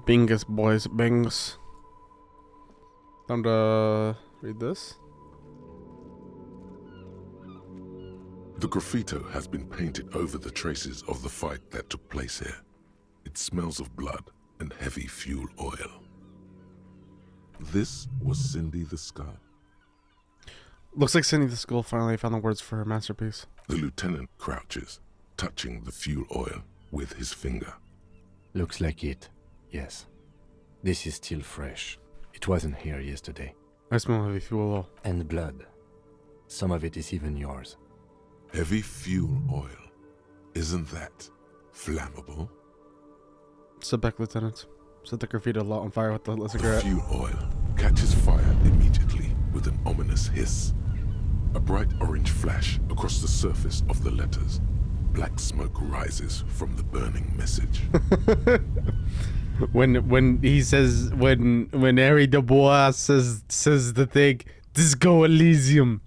Bingus, boys, bingus. Time to read this. The graffito has been painted over the traces of the fight that took place here. It smells of blood and heavy fuel oil. This was Cindy the Skull. Looks like Cindy the Skull finally found the words for her masterpiece. The lieutenant crouches, touching the fuel oil with his finger. Looks like it, yes. This is still fresh. It wasn't here yesterday. I smell heavy fuel oil. And blood. Some of it is even yours. Heavy fuel oil. Isn't that flammable? Sit back, Lieutenant. Set the graffiti lot on fire with the The cigarette. fuel oil catches fire immediately with an ominous hiss. A bright orange flash across the surface of the letters. Black smoke rises from the burning message. when he says when Harry Dubois says the thing, Disco Elysium.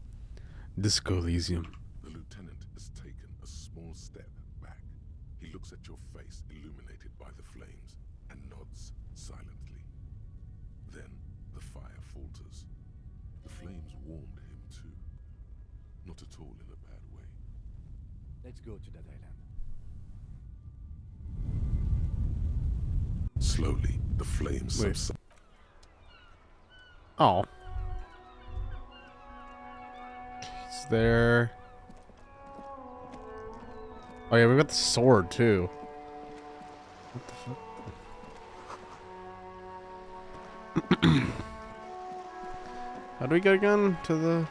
Disco Elysium. The lieutenant has taken a small step back. He looks at your face illuminated by the flames and nods silently. Then the fire falters. The flames warmed him too. Not at all in a bad way. Let's go to that island. Slowly, the flames subside. Oh. It's there. Oh yeah, we got the sword too. What the fuck? How do we get again to the...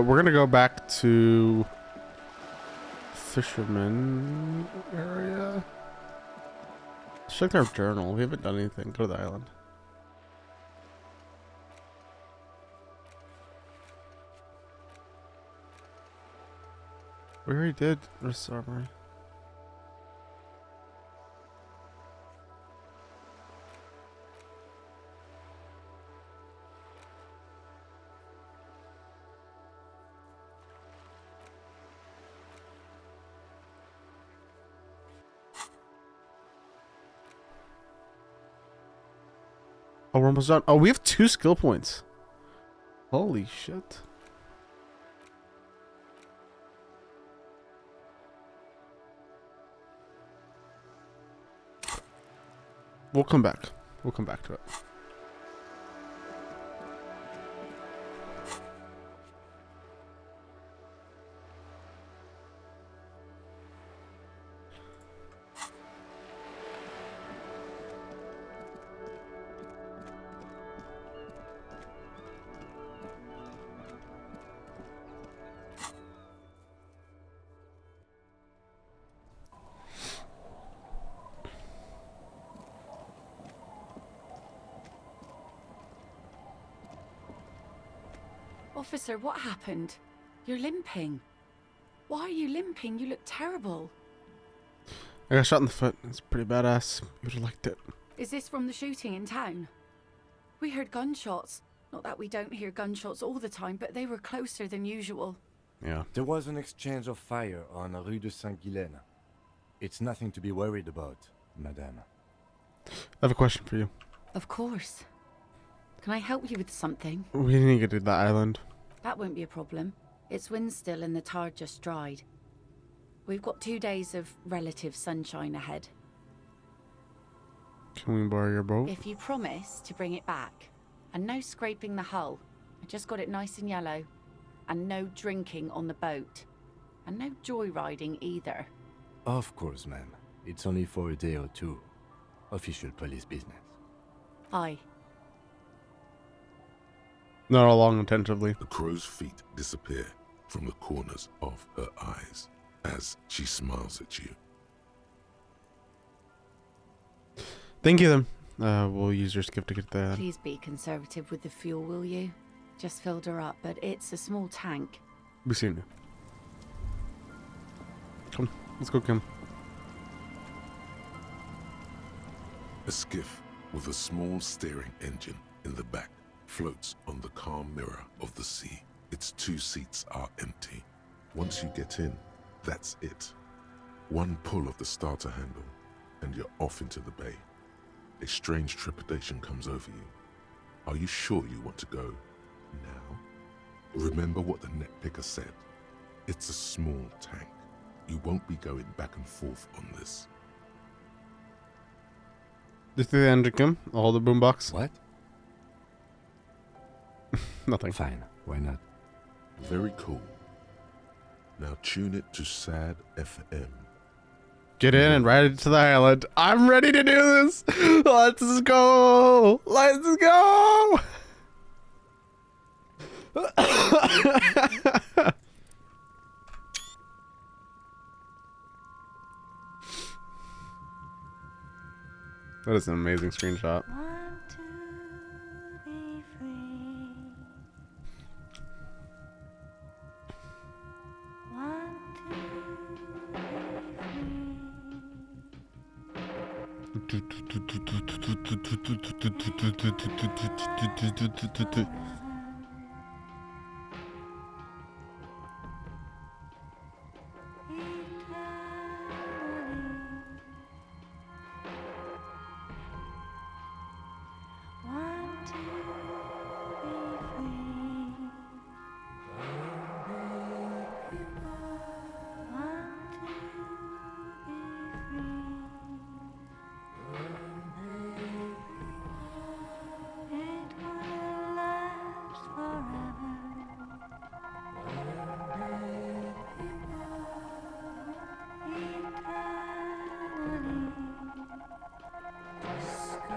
we're gonna go back to fisherman area. Let's check our journal. We haven't done anything. Go to the island. We already did this armory. Oh, we're almost done. Oh, we have 2 skill points. Holy shit. We'll come back. We'll come back to it. Officer, what happened? You're limping. Why are you limping? You look terrible. I got shot in the foot. It's pretty badass. You would have liked it. Is this from the shooting in town? We heard gunshots. Not that we don't hear gunshots all the time, but they were closer than usual. Yeah. There was an exchange of fire on Rue de Saint-Guylaine. It's nothing to be worried about, madame. I have a question for you. Of course. Can I help you with something? We need to get to that island. That won't be a problem. It's wind still and the tar just dried. We've got 2 days of relative sunshine ahead. Can we borrow your boat? If you promise to bring it back, and no scraping the hull, I just got it nice and yellow, and no drinking on the boat, and no joyriding either. Of course, ma'am. It's only for a day or two. Official police business. Aye. Not along attentively. The crow's feet disappear from the corners of her eyes as she smiles at you. Thank you, then. We'll use your skip to get that. Please be conservative with the fuel, will you? Just filled her up, but it's a small tank. We seen you. Come, let's go, Kim. A skiff with a small steering engine in the back floats on the calm mirror of the sea. Its 2 seats are empty. Once you get in, that's it. One pull of the starter handle, and you're off into the bay. A strange trepidation comes over you. Are you sure you want to go now? Remember what the net picker said. It's a small tank. You won't be going back and forth on this. Just the engine, Kim. I'll hold the boombox. What? Nothing. Fine, why not? Very cool. Now tune it to SAD FM. Get in and ride it to the island. I'm ready to do this. Let's go. Let's go. That is an amazing screenshot. Want to be free. Want to be free. Want to be free. Want to be free. It will last forever. Want to be free. Want to be free. It will last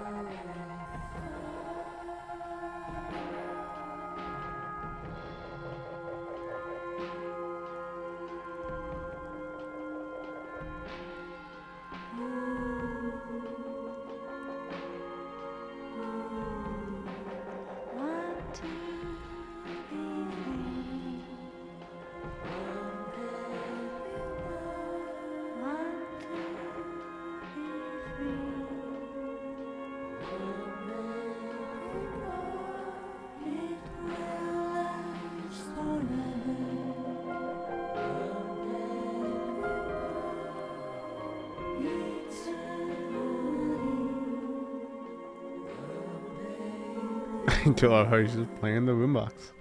I love how he's just playing the boombox.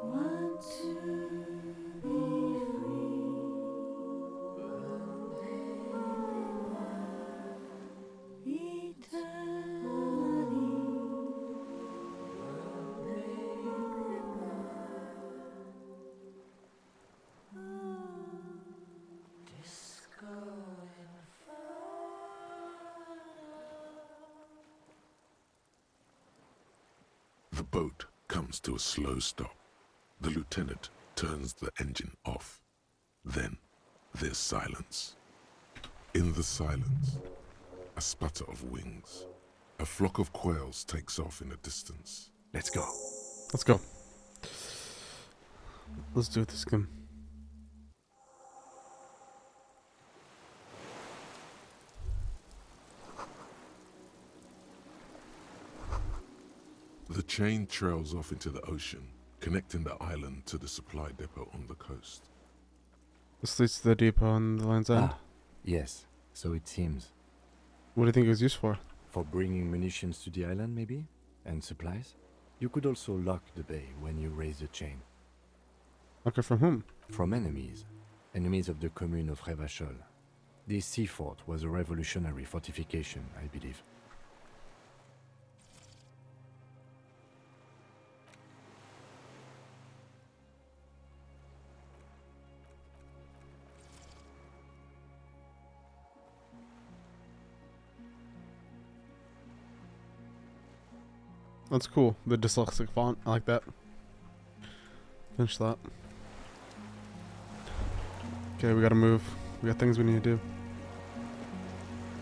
Want to be free. The boat comes to a slow stop. The lieutenant turns the engine off. Then there's silence. In the silence, a sputter of wings. A flock of quails takes off in the distance. Let's go. Let's go. Let's do this, Kim. The chain trails off into the ocean, connecting the island to the supply depot on the coast. This leads to the depot on the land's end. Ah, yes, so it seems. What do you think it was used for? For bringing munitions to the island, maybe? And supplies? You could also lock the bay when you raise the chain. Okay, from whom? From enemies. Enemies of the commune of Revachol. This sea fort was a revolutionary fortification, I believe. That's cool. The dyslexic font. I like that. Finish that. Okay, we gotta move. We got things we need to do.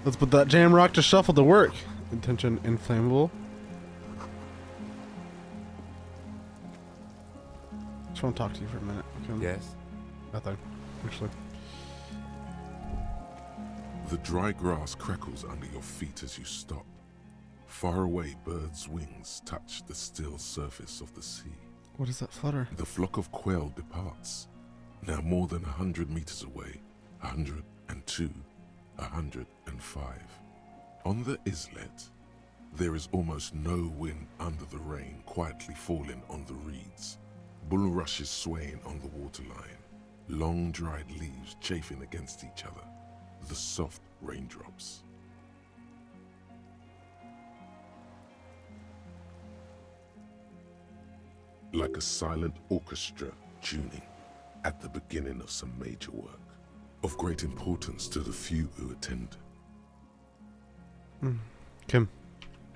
Let's put that jam rock to shuffle to work. Intention inflammable. Just want to talk to you for a minute. Okay. Yes? Nothing, actually. The dry grass crackles under your feet as you stop. Far away, birds' wings touch the still surface of the sea. What is that flutter? The flock of quail departs, now more than 100 meters away, 102, 105. On the islet, there is almost no wind under the rain quietly falling on the reeds. Bulrushes swaying on the waterline, long dried leaves chafing against each other, the soft raindrops. Like a silent orchestra tuning at the beginning of some major work, of great importance to the few who attend. Kim.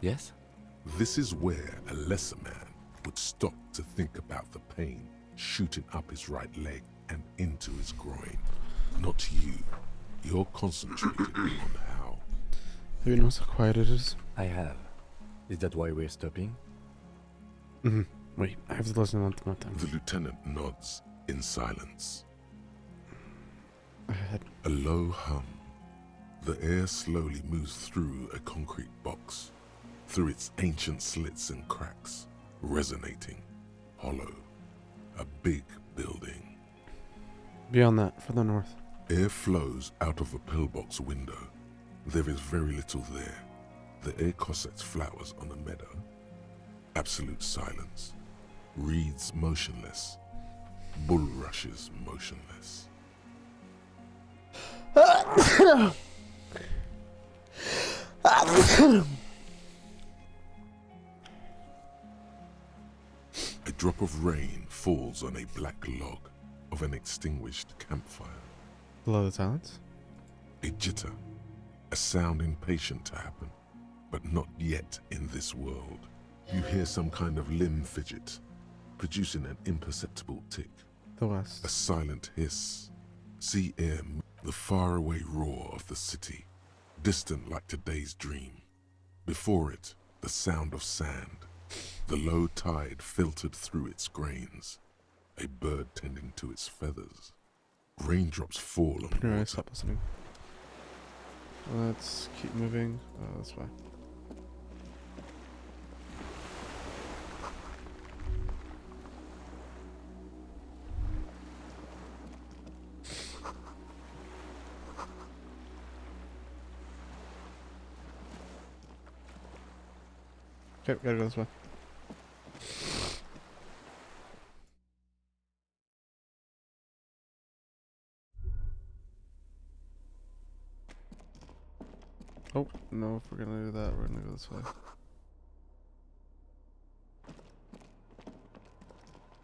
Yes? This is where a lesser man would stop to think about the pain shooting up his right leg and into his groin. Not you. You're concentrating on how. Have you noticed how quiet it is? I have. Is that why we're stopping? Mm-hmm. Wait, I have to listen one more time. The lieutenant nods in silence. Ahead. A low hum. The air slowly moves through a concrete box, through its ancient slits and cracks, resonating, hollow. A big building. Beyond that, further north. Air flows out of a pillbox window. There is very little there. The air cossets flowers on a meadow. Absolute silence. Reeds motionless. Bulrushes motionless. A drop of rain falls on a black log of an extinguished campfire. Below the silence? A jitter, a sound impatient to happen, but not yet in this world. You hear some kind of limb fidget, producing an imperceptible tick, The west. a silent hiss. Sea air, the faraway roar of the city, distant like today's dream. Before it, the sound of sand, the low tide filtered through its grains, a bird tending to its feathers. Raindrops fall on Anyway, water. stop listening. Let's keep moving. This way. Okay, we gotta go this way. Oh, no, if we're gonna do that, we're gonna go this way.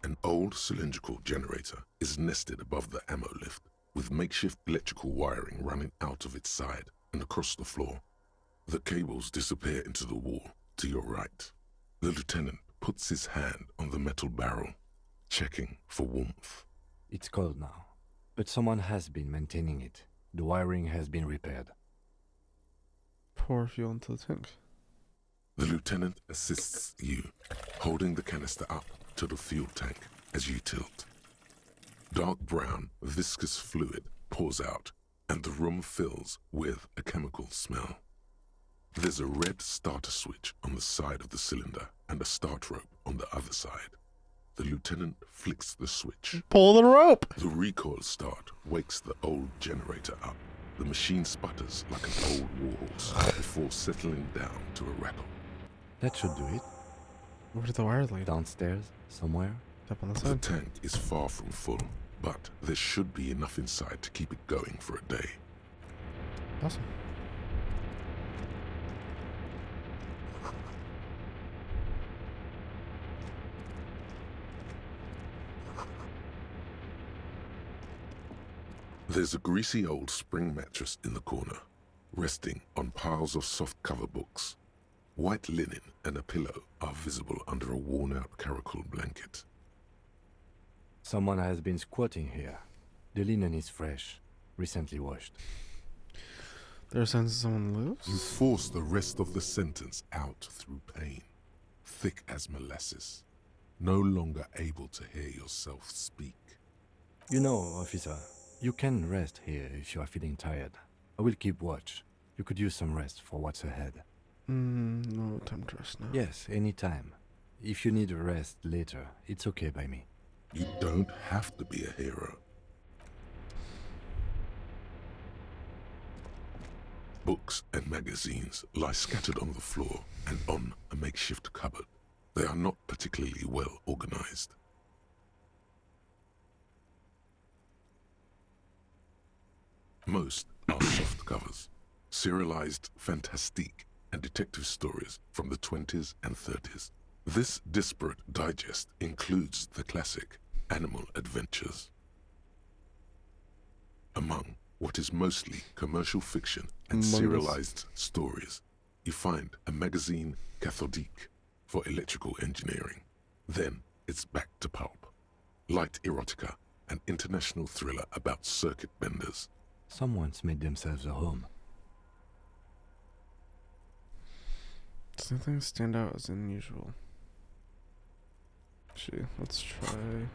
An old cylindrical generator is nested above the ammo lift, with makeshift electrical wiring running out of its side and across the floor. The cables disappear into the wall to your right. The lieutenant puts his hand on the metal barrel, checking for warmth. It's cold now, but someone has been maintaining it. The wiring has been repaired. Pour fuel into the tank. The lieutenant assists you, holding the canister up to the fuel tank as you tilt. Dark brown, viscous fluid pours out, and the room fills with a chemical smell. There's a red starter switch on the side of the cylinder and a start rope on the other side. The lieutenant flicks the switch. Pull the rope! The recoil start wakes the old generator up. The machine sputters like an old warhorse before settling down to a rattle. That should do it. Where did the wires lead? Downstairs, somewhere. Up on the The side. tank is far from full, but there should be enough inside to keep it going for a day. Awesome. There's a greasy old spring mattress in the corner, resting on piles of soft cover books. White linen and a pillow are visible under a worn-out caracal blanket. Someone has been squatting here. The linen is fresh, recently washed. There are signs someone You lives? force the rest of the sentence out through pain, thick as molasses, no longer able to hear yourself speak. You know, officer, you can rest here if you are feeling tired. I will keep watch. You could use some rest for what's ahead. No time to rest now. Yes, anytime. If you need a rest later, it's okay by me. You don't have to be a hero. Books and magazines lie scattered on the floor and on a makeshift cupboard. They are not particularly well organized. Most are soft covers, serialized fantastique and detective stories from the 20s and 30s. This disparate digest includes the classic Animal Adventures. Among what is mostly commercial fiction and Among Us. serialized stories, you find a magazine cathodique for electrical engineering. Then it's back to pulp. Light erotica, an international thriller about circuit benders. Someone's made themselves a home. Does anything stand out as unusual? Actually, let's try.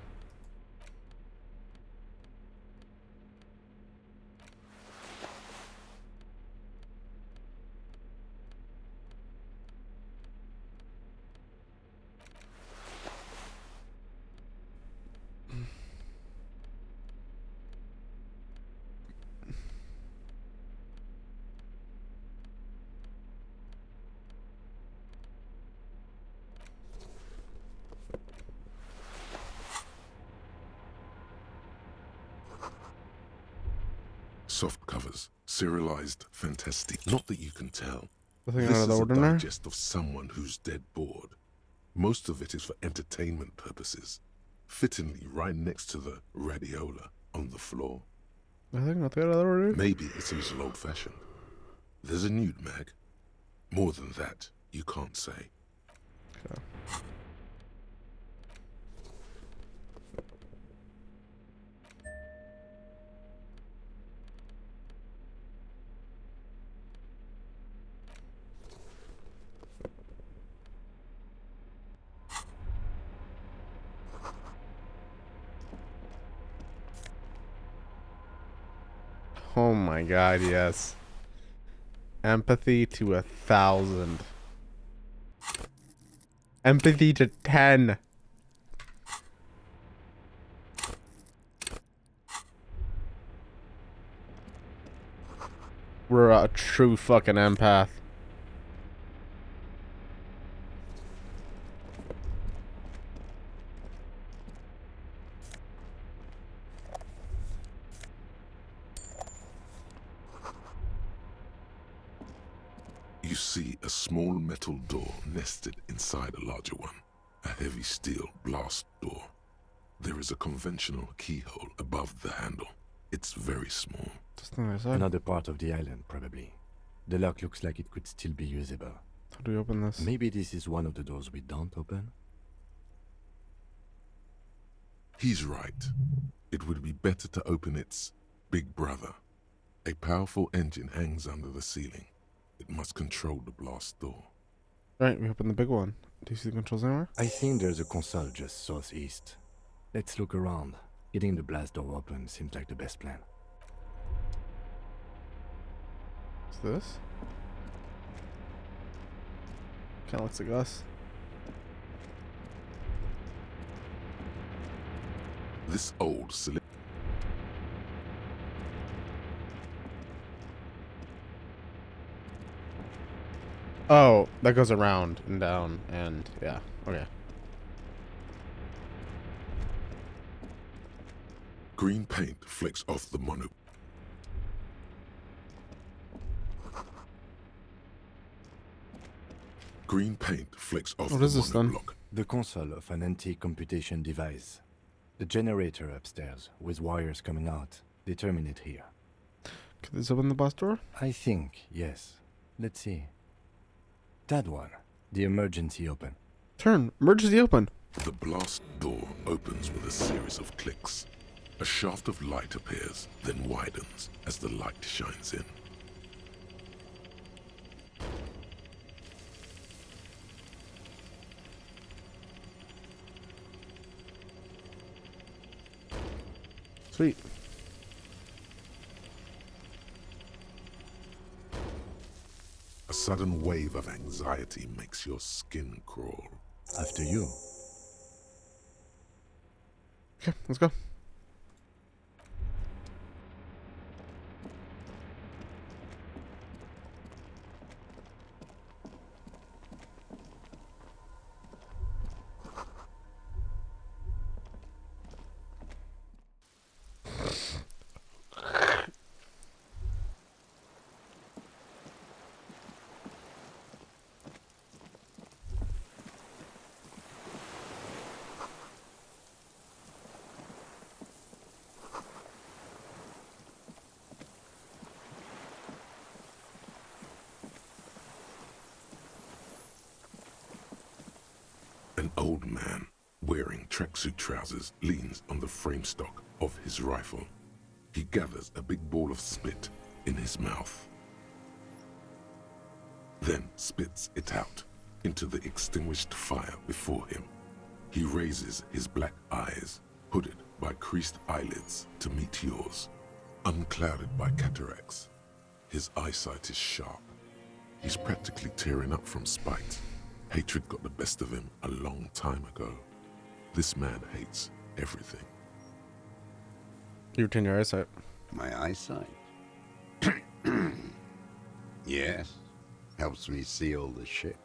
Soft covers, serialized fantastique. Not that you can tell. Nothing This out of the is a ordinary? digest of someone who's dead bored. Most of it is for entertainment purposes, fittingly right next to the radiola on the floor. Nothing out of the ordinary? Maybe it's a little old-fashioned. There's a nude mag. More than that, you can't say. Okay. Oh my god, yes. Empathy to 1,000. Empathy to 10. We're a true fucking empath. You see a small metal door nested inside a larger one, a heavy steel blast door. There is a conventional keyhole above the handle. It's very small. Just on the other side. Another part of the island, probably. The lock looks like it could still be usable. How do we open this? Maybe this is one of the doors we don't open? He's right. It would be better to open its big brother. A powerful engine hangs under the ceiling. It must control the blast door. Right, we open the big one. Do you see the controls anywhere? I think there's a console just southeast. Let's look around. Getting the blast door open seems like the best plan. What's this? Kinda looks like us. This old cylinder. Oh, that goes around and down and yeah. Okay. Green paint flicks off the mono. Green paint flicks off What the is this then? monoblock. The console of an anti-computation device. The generator upstairs, with wires coming out, determine it here. Could this open the bus door? I think, yes. Let's see. That one. The emergency open. Turn. Emergency open. The blast door opens with a series of clicks. A shaft of light appears, then widens as the light shines in. Sweet. A sudden wave of anxiety makes your skin crawl. After you. Okay, let's go. An old man, wearing tracksuit trousers, leans on the frame stock of his rifle. He gathers a big ball of spit in his mouth, then spits it out into the extinguished fire before him. He raises his black eyes, hooded by creased eyelids, to meet yours, unclouded by cataracts. His eyesight is sharp. He's practically tearing up from spite. Hatred got the best of him a long time ago. This man hates everything. You retain your eyesight. My eyesight? Yes. Helps me see all the shit.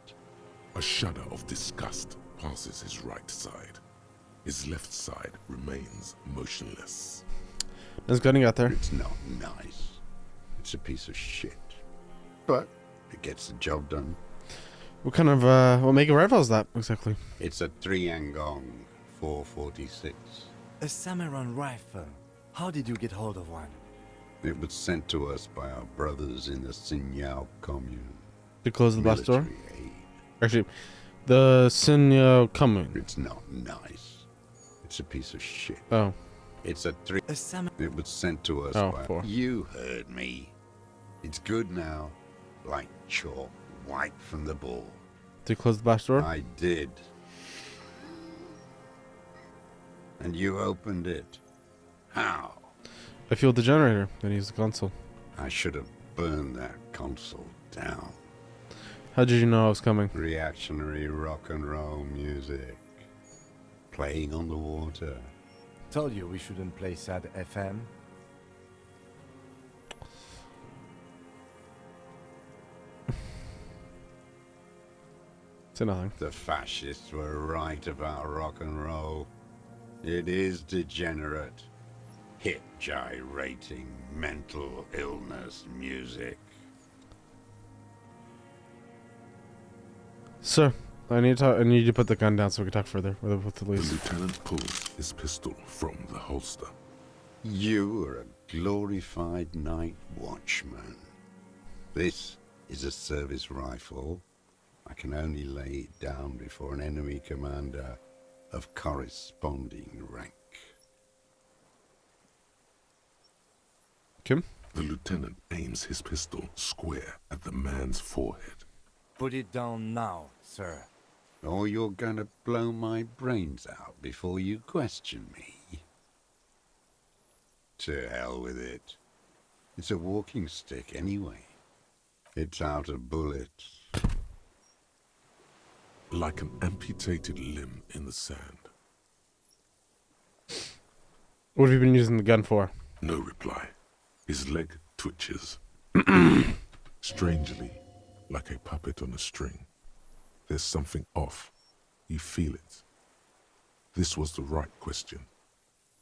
A shudder of disgust passes his right side. His left side remains motionless. There's gunning out there. It's not nice. It's a piece of shit. But it gets the job done. What kind of, what make of rifle is that, exactly? It's a 3-Angong 446. A Samurai rifle. How did you get hold of one? It was sent to us by our brothers in the Sinyao commune. You close the blast door? Military aid. Actually, the Sinyo commune. It's not nice. It's a piece of shit. Oh. It's a 3... A Samurai... It was sent to us Oh, by... 4. You heard me. It's good now. Like chalk, white from the ball. Did you close the blast door? I did. And you opened it. How? I fueled the generator, then used the console. I should have burned that console down. How did you know I was coming? Reactionary rock and roll music. Playing on the water. Told you we shouldn't play sad FM. Say nothing. The fascists were right about rock and roll. It is degenerate. Hip gyrating mental illness music. Sir, I need to talk, I need you to put the gun down so we can talk further with the The police. lieutenant pulls his pistol from the holster. You are a glorified night watchman. This is a service rifle. I can only lay it down before an enemy commander of corresponding rank. Kim? The lieutenant aims his pistol square at the man's forehead. Put it down now, sir. Or you're gonna blow my brains out before you question me. To hell with it. It's a walking stick anyway. It's out of bullets. Like an amputated limb in the sand. What have you been using the gun for? No reply. His leg twitches. Strangely, like a puppet on a string. There's something off. You feel it. This was the right question.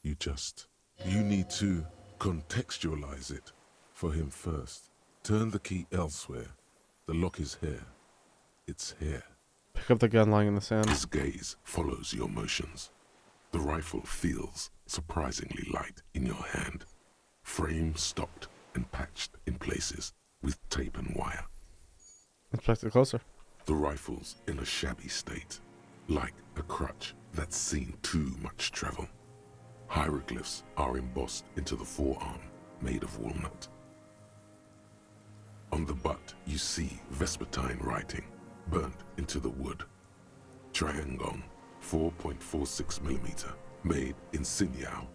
You just You need to contextualize it for him first. Turn the key elsewhere. The lock is here. It's here. Pick up the gun lying in the sand. His gaze follows your motions. The rifle feels surprisingly light in your hand. Frame stopped and patched in places with tape and wire. Inspect it closer. The rifle's in a shabby state, like a crutch that's seen too much travel. Hieroglyphs are embossed into the forearm, made of walnut. On the butt, you see Vespertine writing, burnt into the wood. Triangon, 4.46mm, made in Sinyao.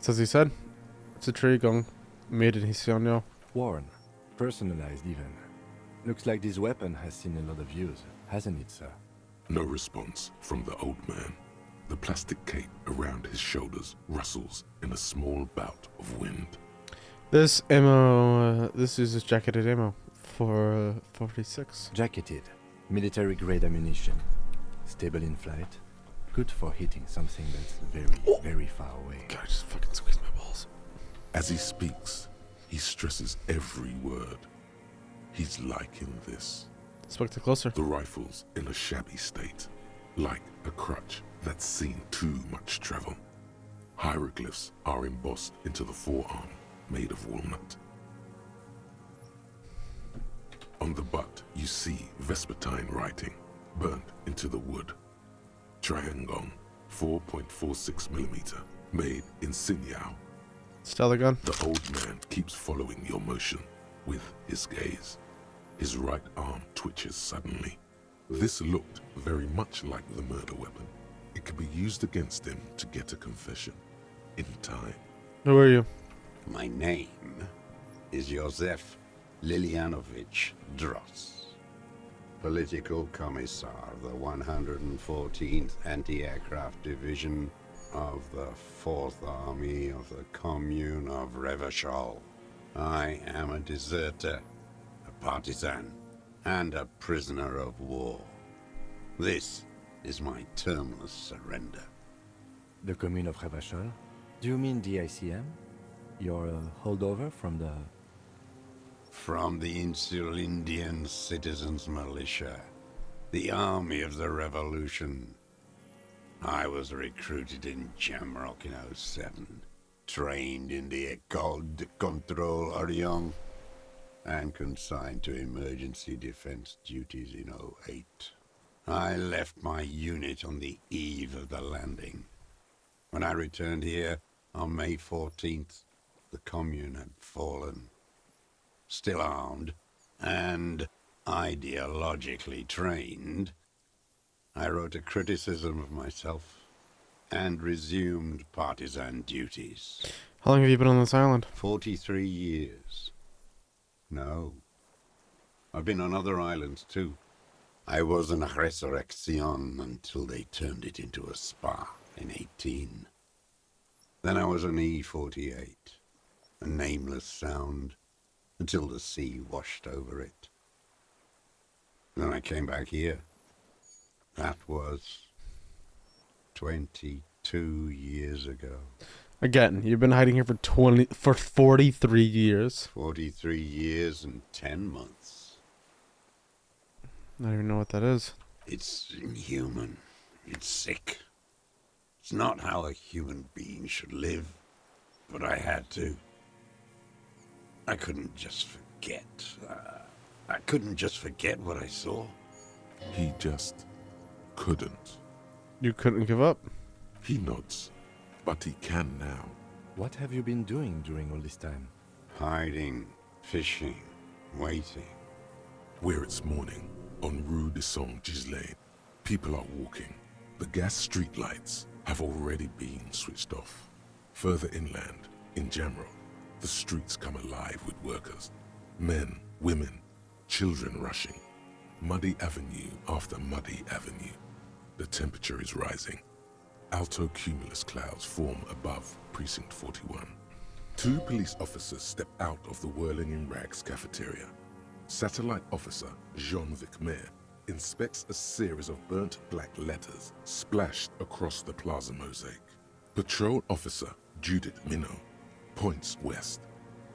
As he said, it's a tree gong made in Hisionyo. Worn. Personalized even. Looks like this weapon has seen a lot of use, hasn't it, sir? No response from the old man. The plastic cape around his shoulders rustles in a small bout of wind. This ammo, this uses jacketed ammo for 46. Jacketed. Military-grade ammunition. Stable in flight. Good for hitting something that's very, very far away. God, I just fucking squeeze my balls. As he speaks, he stresses every word. He's liking this. Inspect it closer. The rifle's in a shabby state, like a crutch that's seen too much travel. Hieroglyphs are embossed into the forearm, made of walnut. On the butt, you see Vespertine writing, burnt into the wood. Triangon, 4.46mm, made in Sinyao. Still the gun. The old man keeps following your motion with his gaze. His right arm twitches suddenly. This looked very much like the murder weapon. It could be used against him to get a confession. In time. Who are you? My name is Josef Lilianovich Dross, Political Commissar of the 114th Anti-Aircraft Division of the 4th Army of the Commune of Revachol. I am a deserter, a partisan, and a prisoner of war. This is my termless surrender. The commune of Revachol? Do you mean the ICM? You're a holdover from the... From the Insular Indian Citizens Militia, the army of the revolution. I was recruited in Jamrock in '07, trained in the École de Contrôle Orient, and consigned to emergency defense duties in '08. I left my unit on the eve of the landing. When I returned here on May 14th, the commune had fallen. Still armed and ideologically trained, I wrote a criticism of myself and resumed partisan duties. How long have you been on this island? 43 years. No. I've been on other islands too. I was in Resurrection until they turned it into a spa in 18. Then I was on E48, a nameless sound, until the sea washed over it. Then I came back here. That was 22 years ago. Again, you've been hiding here for 43 years. 43 years and 10 months. I don't even know what that is. It's inhuman. It's sick. It's not how a human being should live, but I had to. I couldn't just forget. I couldn't just forget what I saw. He just couldn't. You couldn't give up? He nods, but he can now. What have you been doing during all this time? Hiding, fishing, waiting. Where it's morning, on Rue de Saint-Gislain, people are walking. The gas streetlights have already been switched off. Further inland, in Jamrock, the streets come alive with workers. Men, women, children rushing. Muddy avenue after muddy avenue. The temperature is rising. Alto cumulus clouds form above Precinct 41. 2 police officers step out of the Whirling in Rags cafeteria. Satellite officer Jean-Vic Mayer inspects a series of burnt black letters splashed across the plaza mosaic. Patrol officer Judith Minnow points west.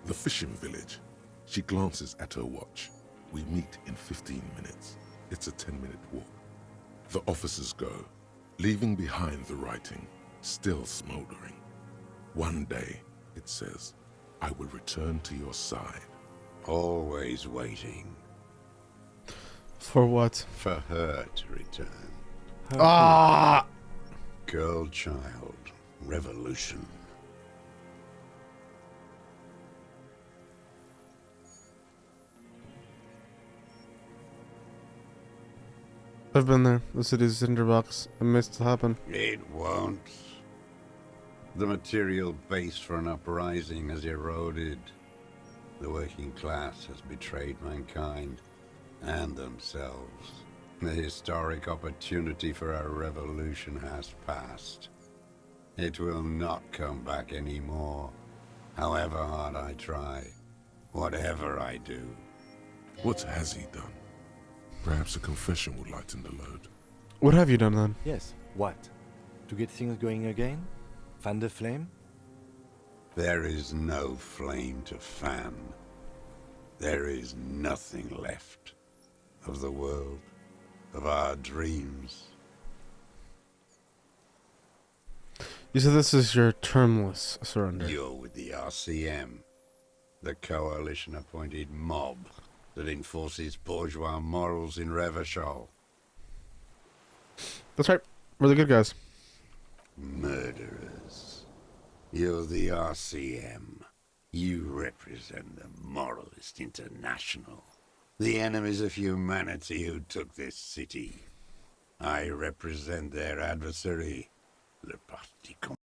The fishing village. She glances at her watch. We meet in 15 minutes. It's a 10-minute walk. The officers go, leaving behind the writing, still smoldering. One day, it says, I will return to your side. Always waiting For what? for her to return. Ah! Girl, child, revolution. I've been there. The city's tinderbox. It may still happen. It won't. The material base for an uprising has eroded. The working class has betrayed mankind and themselves. The historic opportunity for a revolution has passed. It will not come back anymore, however hard I try, whatever I do. What has he done? Perhaps a confession will lighten the load. What have you done then? Yes, what? To get things going again? Fan the flame? There is no flame to fan. There is nothing left of the world, of our dreams. You said this is your termless surrender. You're with the RCM, the coalition-appointed mob that enforces bourgeois morals in Revachol. That's right. We're the good guys. Murderers. You're the RCM. You represent the Moralist International, the enemies of humanity who took this city. I represent their adversary, Le Parti Com.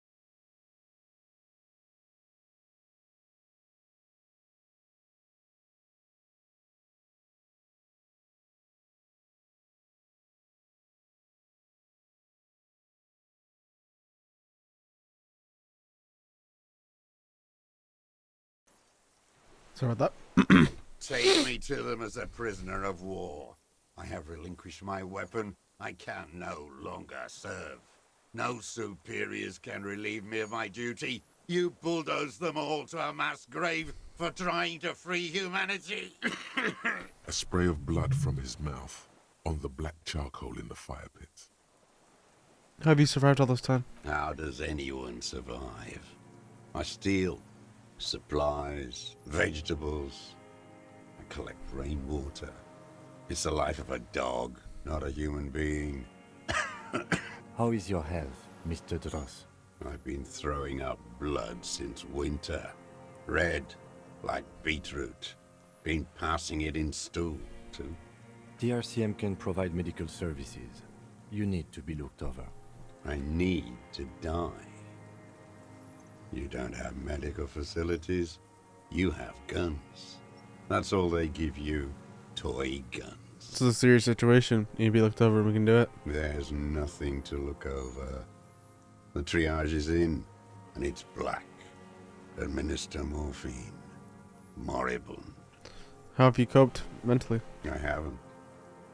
Sorry about that. Take me to them as a prisoner of war. I have relinquished my weapon. I can no longer serve. No superiors can relieve me of my duty. You bulldoze them all to a mass grave for trying to free humanity. A spray of blood from his mouth on the black charcoal in the fire pit. How have you survived all this time? How does anyone survive? I steal supplies, vegetables. I collect rainwater. It's the life of a dog, not a human being. How is your health, Mr. Dross? I've been throwing up blood since winter. Red, like beetroot. Been passing it in stool, too. The RCM can provide medical services. You need to be looked over. I need to die. You don't have medical facilities. You have guns. That's all they give you. Toy guns. This is a serious situation. You need to be looked over and we can do it. There's nothing to look over. The triage is in, and it's black. Administer morphine. Moribund. How have you coped mentally? I haven't.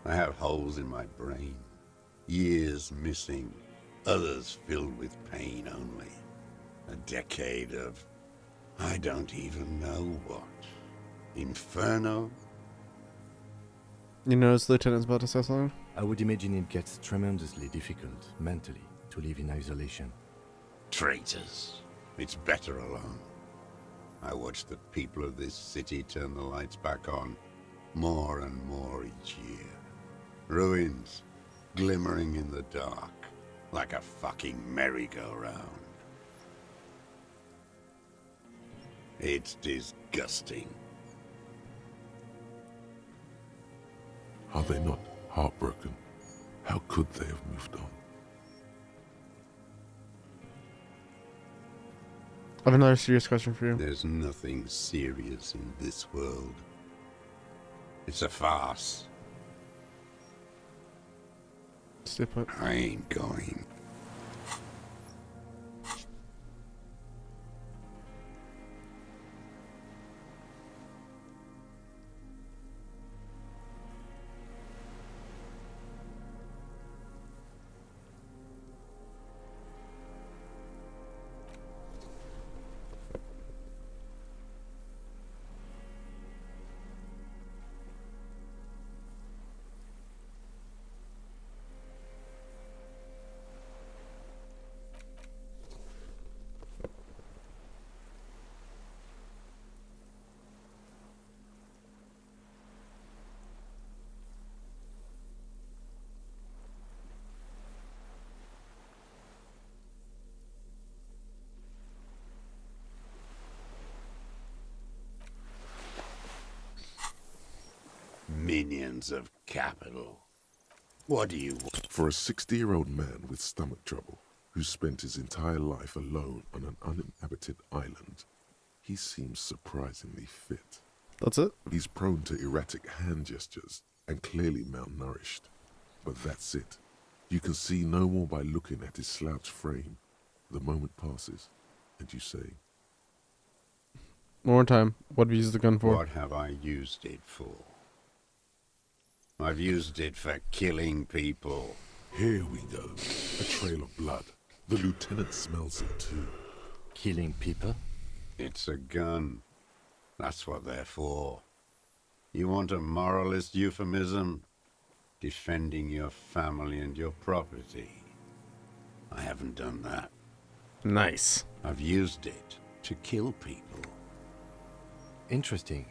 I have holes in my brain. Years missing. Others filled with pain only. A decade of... I don't even know what. Inferno? You notice the lieutenant's about to say something? I would imagine it gets tremendously difficult, mentally, to live in isolation. Traitors. It's better alone. I watch the people of this city turn the lights back on, more and more each year. Ruins, glimmering in the dark, like a fucking merry-go-round. It's disgusting. Are they not heartbroken? How could they have moved on? I have another serious question for you. There's nothing serious in this world. It's a farce. Stay put. I ain't going. minions of capital. What do you want? For a 60-year-old man with stomach trouble who spent his entire life alone on an uninhabited island, he seems surprisingly fit. That's it? He's prone to erratic hand gestures and clearly malnourished. But that's it. You can see no more by looking at his slouched frame. The moment passes, and you say, One more time. What have you used the gun for? What have I used it for? I've used it for killing people. here we go. A trail of blood. The lieutenant smells it too. Killing people? It's a gun. That's what they're for. You want a moralist euphemism? Defending your family and your property. I haven't done that. Nice. I've used it to kill people. Interesting.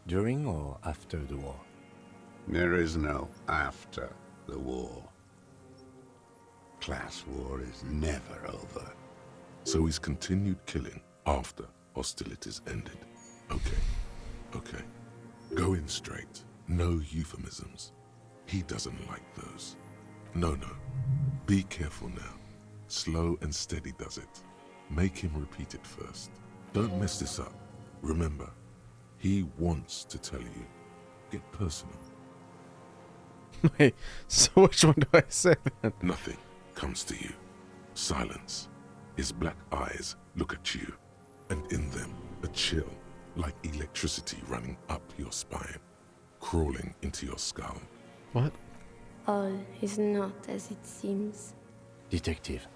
During or after the war? There is no after the war. Class war is never over. So he's continued killing after hostilities ended. Okay. Go in straight. No euphemisms. He doesn't like those. No. Be careful now. Slow and steady does it. Make him repeat it first. Don't mess this up. Remember, he wants to tell you. Get personal. Wait, so which one do I say then? Nothing comes to you. Silence. His black eyes look at you, and in them a chill, like electricity running up your spine, crawling into your skull. What? All is not as it seems. Detective.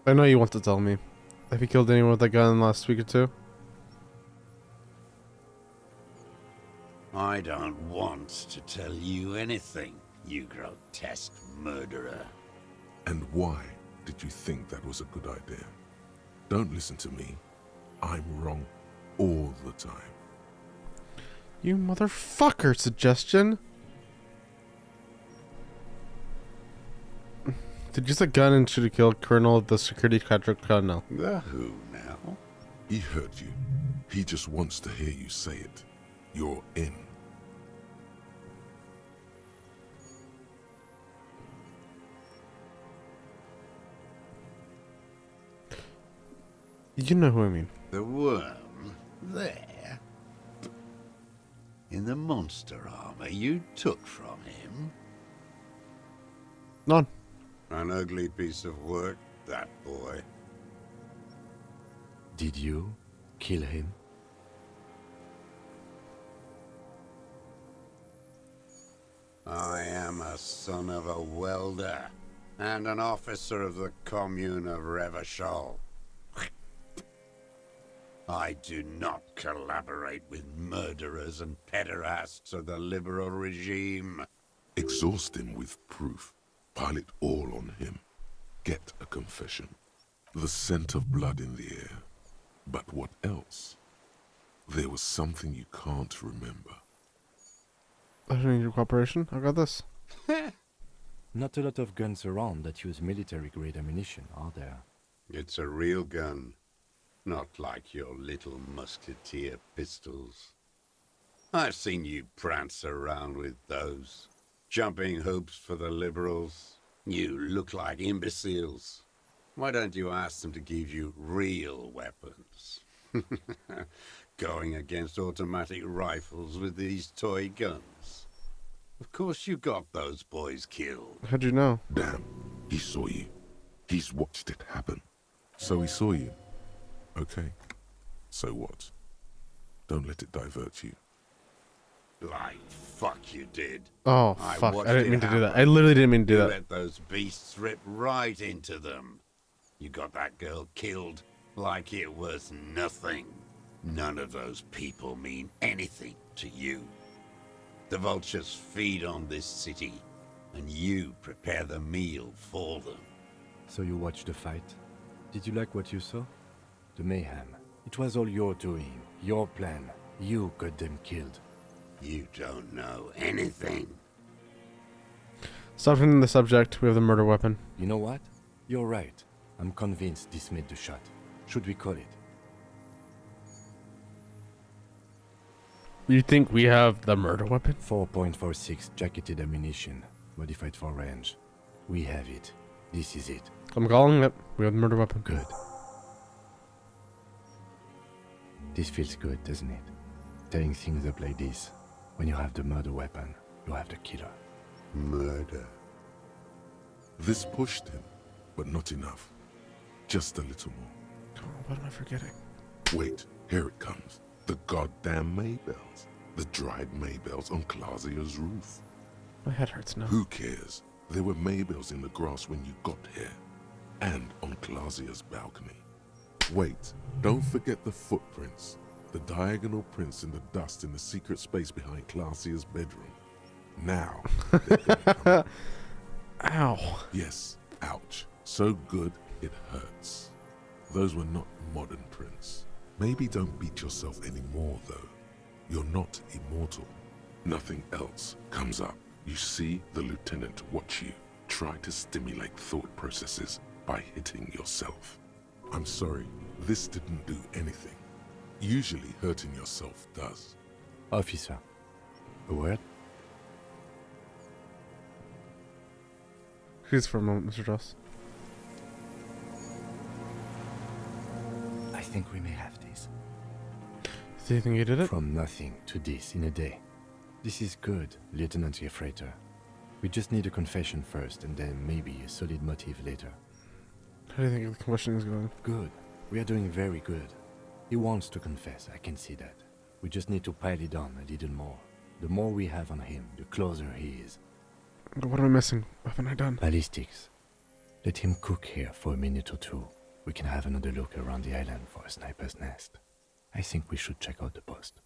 I know you want to tell me. Have you killed anyone with a gun in the last week or two? I don't want to tell you anything, you grotesque murderer. And why did you think that was a good idea? Don't listen to me. I'm wrong all the time. You motherfucker, suggestion. Did you use a gun and shoot a kill Colonel the security cadre colonel? The who now? He heard you. He just wants to hear you say it. You're in. You know who I mean. The worm? There? In the monster armor you took from him? None. An ugly piece of work, that boy. Did you kill him? I am a son of a welder and an officer of the commune of Revachol. I do not collaborate with murderers and pederasts of the liberal regime. Exhaust him with proof. Pile it all on him. Get a confession. The scent of blood in the air. But what else? There was something you can't remember. I don't need your cooperation. I got this. Not a lot of guns around that use military-grade ammunition, are there? It's a real gun. Not like your little musketeer pistols. I've seen you prance around with those. Jumping hoops for the liberals. You look like imbeciles. Why don't you ask them to give you real weapons? Going against automatic rifles with these toy guns. Of course you got those boys killed. How'd you know? Damn, he saw you. He's watched it happen. So he saw you. Okay, so what? Don't let it divert you. Like fuck you did. Oh, I fuck. watched I didn't it mean to do that. happen. I literally didn't mean to do You that. let those beasts rip right into them. You got that girl killed like it was nothing. None of those people mean anything to you. The vultures feed on this city, and you prepare the meal for them. So you watched the fight? Did you like what you saw? The mayhem. It was all your doing, your plan. You got them killed. You don't know anything. Stop hitting the subject. We have the murder weapon. You know what? You're right. I'm convinced this made the shot. Should we call it? You think we have the murder weapon? 4.46 jacketed ammunition, modified for range. We have it. This is it. I'm calling it. We have the murder weapon. Good. This feels good, doesn't it? Tearing things up like this. When you have the murder weapon, you have the killer. Murder. This pushed him, but not enough. Just a little more. Oh, what am I forgetting? Wait, here it comes. The goddamn Maybells. The dried Maybells on Clausia's roof. My head hurts now. Who cares? There were Maybells in the grass when you got here. And on Clausia's balcony. Wait, don't forget the footprints. The diagonal prints in the dust in the secret space behind Clausia's bedroom. Now, they're gonna come. Ow. Yes, ouch. So good, it hurts. Those were not modern prints. Maybe don't beat yourself anymore, though. You're not immortal. Nothing else comes up. You see the lieutenant watch you. Try to stimulate thought processes by hitting yourself. I'm sorry, this didn't do anything. Usually hurting yourself does. Officer, a word? Please for a moment, Mr. Joss. I think we may have this. Do you think you did it? From nothing to this in a day. This is good, Lieutenant Gefreiter. We just need a confession first, and then maybe a solid motive later. How do you think the question is going? Good. We are doing very good. He wants to confess, I can see that. We just need to pile it on a little more. The more we have on him, the closer he is. What am I missing? What haven't I done? Ballistics. Let him cook here for a minute or two. We can have another look around the island for a sniper's nest. I think we should check out the post.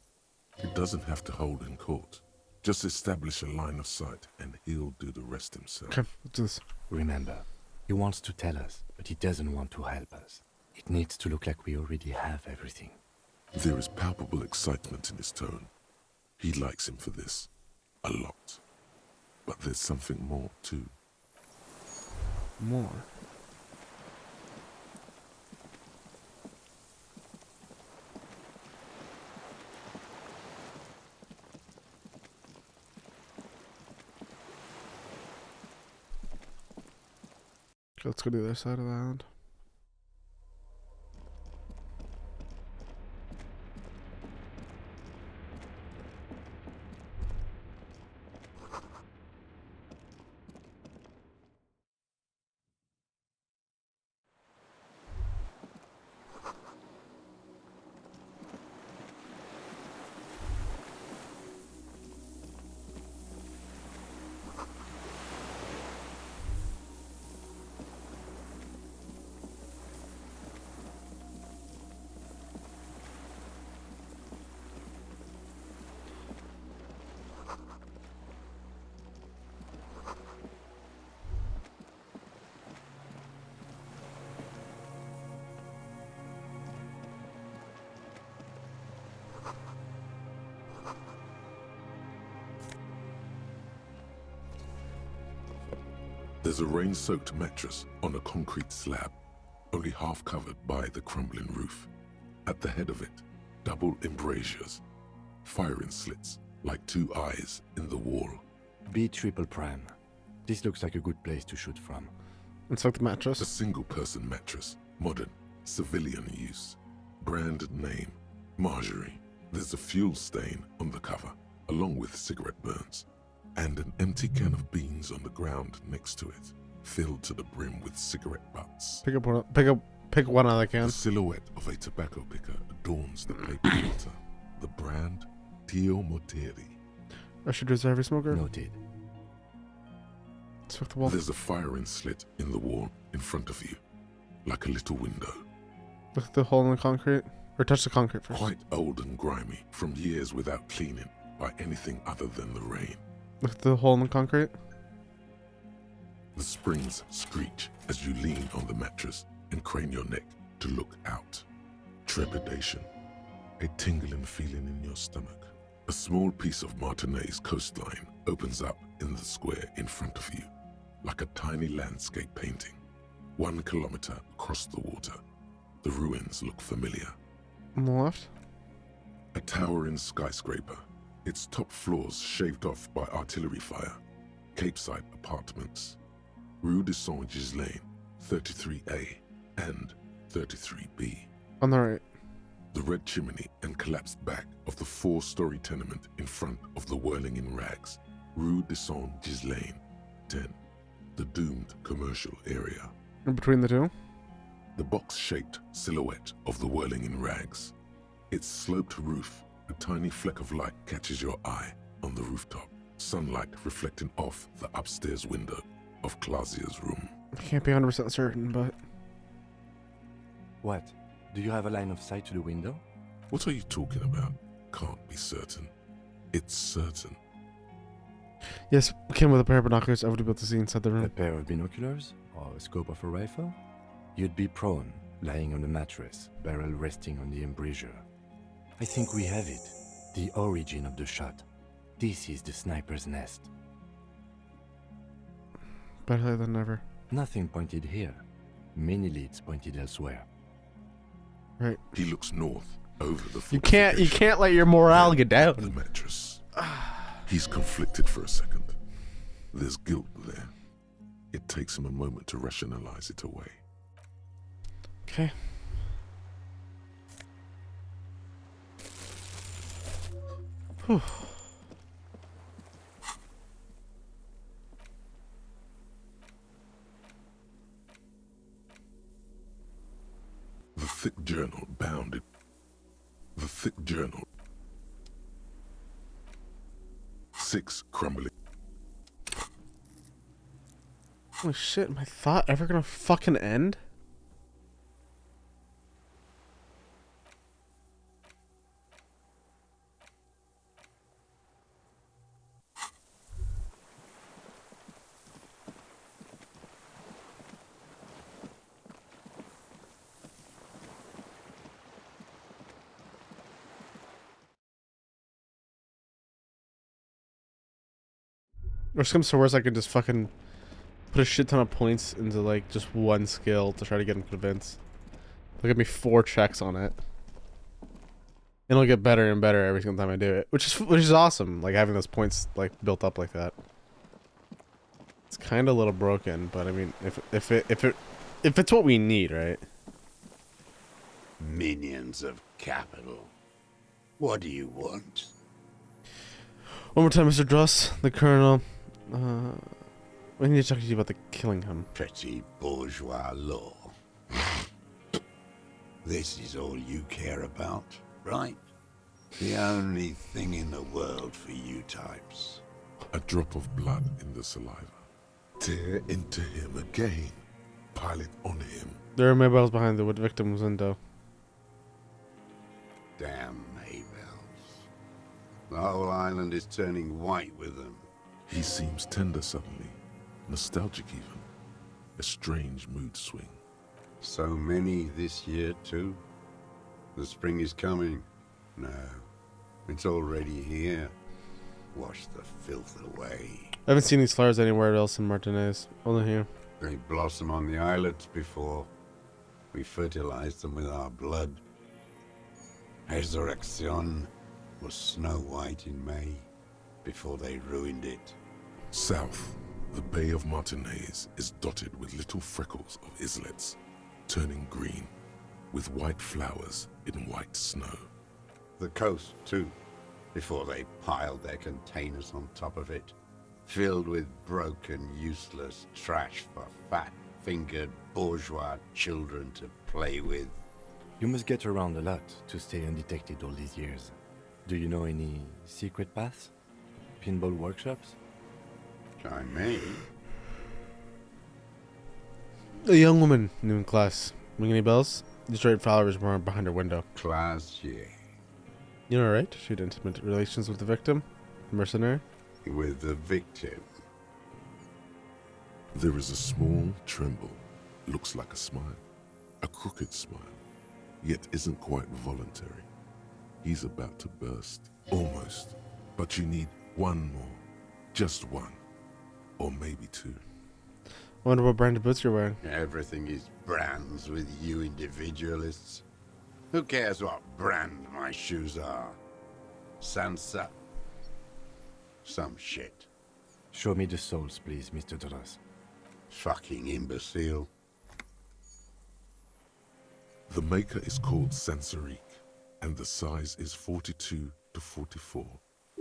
It doesn't have to hold in court. Just establish a line of sight and he'll do the rest himself. Okay, let's do this. Remember, he wants to tell us, but he doesn't want to help us. It needs to look like we already have everything. There is palpable excitement in his tone. He likes him for this. A lot. But there's something more, too. More. Okay, let's go to the other side of the island. There's a rain-soaked mattress on a concrete slab, only half covered by the crumbling roof. At the head of it, double embrasures, firing slits like two eyes in the wall. B triple prime. This looks like a good place to shoot from. It's like the A mattress. single-person mattress, modern, civilian use. Brand name, Marjorie. There's a fuel stain on the cover, along with cigarette burns. And an empty can of beans on the ground next to it, filled to the brim with cigarette butts. Pick one out of the can. The silhouette of a tobacco picker adorns the paper filter. The brand, Tio Morteri. I should reserve every smoker. Noted. Let's fuck the wall. There's a firing slit in the wall in front of you, like a little window. Look at the hole in the concrete. Or touch the concrete first. Quite old and grimy, from years without cleaning by anything other than the rain. Look at the hole in the concrete. The springs screech as you lean on the mattress and crane your neck to look out. Trepidation. A tingling feeling in your stomach. A small piece of Martinez coastline opens up in the square in front of you, like a tiny landscape painting. 1 kilometer across the water. The ruins look familiar. On the left. A towering skyscraper its top floors shaved off by artillery fire. Capeside apartments. Rue de Saint-Gislain, 33A and 33B. On the right. The red chimney and collapsed back of the 4-story tenement in front of the Whirling in Rags. Rue de Saint-Gislain, 10. The doomed commercial area. In between the two. The box-shaped silhouette of the Whirling in Rags. Its sloped roof, a tiny fleck of light catches your eye on the rooftop. Sunlight reflecting off the upstairs window of Clausia's room. I can't be 100% certain, but... What? Do you have a line of sight to the window? What are you talking about? Can't be certain. It's certain. Yes, came with a pair of binoculars. I would be able to see inside the A room. pair of binoculars? Or a scope of a rifle? You'd be prone, lying on the mattress, barrel resting on the embrasure. I think we have it. The origin of the shot. This is the sniper's nest. Better than never. Nothing pointed here. Many leads pointed elsewhere. Right. He looks north, over the You can't fortification, let your morale then get at the down. mattress. He's conflicted for a second. There's guilt there. It takes him a moment to rationalize it away. Okay. Whew. The thick journal bound it. The thick journal. 6 crumbling. Holy shit, my thought ever gonna fucking end? Worst comes to worst, I can just fucking put a shit ton of points into like just one skill to try to get him convinced. They'll give me 4 checks on it. And it'll get better and better every single time I do it, which is awesome. Like having those points like built up like that. It's kind of a little broken, but I mean, if it's what we need, right? Minions of capital. What do you want? One more time, Mr. Dross, the Colonel. We need to talk to you about the Killingham. Petty bourgeois law. This is all you care about, right? The only thing in the world for you types. A drop of blood in the saliva. Tear into him again. Pile it on him. There are maybells behind the victim's window. Damn Maybells. The whole island is turning white with them. He seems tender suddenly. Nostalgic even. A strange mood swing. So many this year, too. The spring is coming. No, it's already here. Wash the filth away. I haven't seen these flowers anywhere else in Martinez. Only here. They blossom on the islets before. We fertilize them with our blood. Resurrection was snow white in May, before they ruined it. South, the Bay of Martinez is dotted with little freckles of islets, turning green, with white flowers in white snow. The coast, too, before they piled their containers on top of it, filled with broken, useless trash for fat-fingered bourgeois children to play with. You must get around a lot to stay undetected all these years. Do you know any secret paths? Pinball workshops? I may. A young woman, new in class. Ring any bells? These red flowers were behind her window. Classier. You know, right? She had intimate relations with the victim, the mercenary. With the victim. There is a small tremble. Looks like a smile. A crooked smile. Yet isn't quite voluntary. He's about to burst. Almost. But you need one more. Just one. Or maybe 2. I wonder what brand of boots you're wearing. Everything is brands with you individualists. Who cares what brand my shoes are? Sansa, Some shit. Show me the souls, please, Mr. Dross. Fucking imbecile. The maker is called Sensorique, and the size is 42 to 44.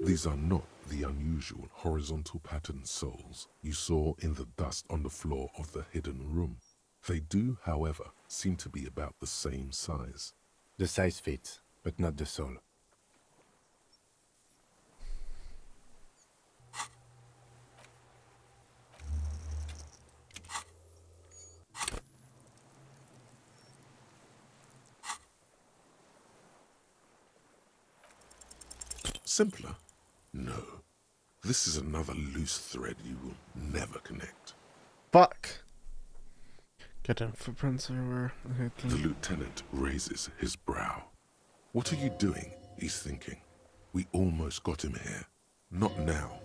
These are not the unusual horizontal pattern souls you saw in the dust on the floor of the hidden room. They do, however, seem to be about the same size. The size fits, but not the soul. Simpler? No. This is another loose thread you will never connect. Fuck. Goddamn footprints everywhere. I hate The them. lieutenant raises his brow. What are you doing? He's thinking. We almost got him here. Not now.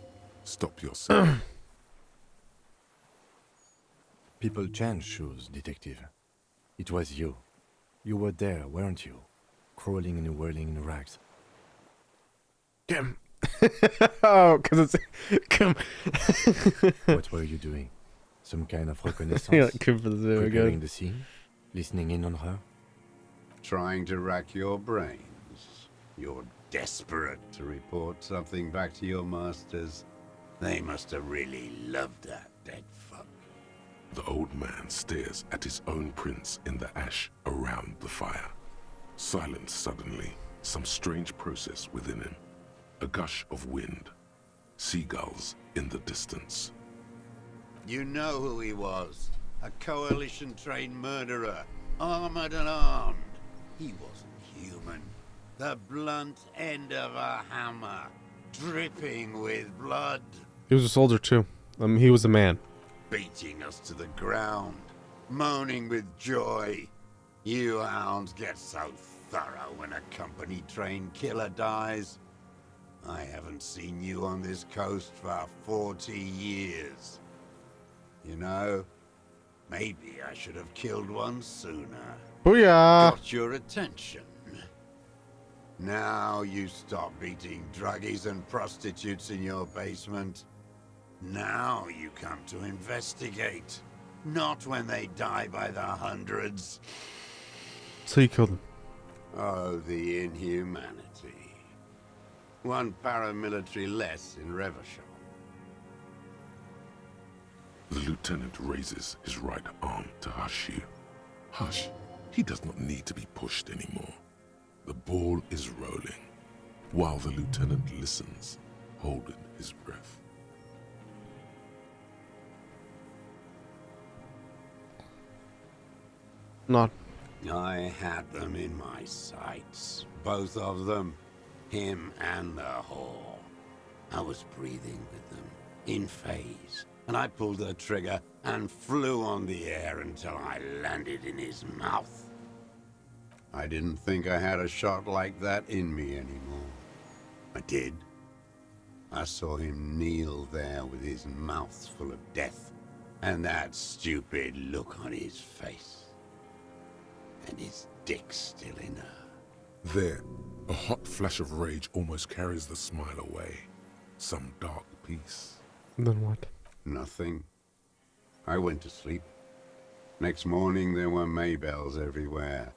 Stop yourself. People change shoes, Detective. It was you. You were there, weren't you? Crawling and whirling in rags. Get him. Oh, because it's. Come. What were you doing? Some kind of reconnaissance? Yeah, come for the zoo Preparing again. the scene? Listening in on her? Trying to rack your brains. You're desperate to report something back to your masters. They must have really loved that dead fuck. The old man stares at his own prints in the ash around the fire. Silent suddenly, some strange process within him. A gush of wind. Seagulls in the distance. You know who he was. A coalition-trained murderer. Armored and armed. He wasn't human. The blunt end of a hammer. Dripping with blood. He was a soldier too. He was a man. Beating us to the ground. Moaning with joy. You hounds get so thorough when a company-trained killer dies. I haven't seen you on this coast for 40 years. You know, maybe I should have killed one sooner. Booyah! Got your attention. Now you stop beating druggies and prostitutes in your basement. Now you come to investigate. Not when they die by the hundreds. So you killed him. Oh, the inhumanity. One paramilitary less in Revachol. The lieutenant raises his right arm to hush you. Hush. He does not need to be pushed anymore. The ball is rolling, while the lieutenant listens, holding his breath. Not. I had them in my sights. Both of them. Him and the whore. I was breathing with them, in phase. And I pulled the trigger and flew on the air until I landed in his mouth. I didn't think I had a shot like that in me anymore. I did. I saw him kneel there with his mouth full of death, and that stupid look on his face. And his dick still in her. There, a hot flash of rage almost carries the smile away. Some dark peace. Then what? Nothing. I went to sleep. Next morning there were Maybells everywhere.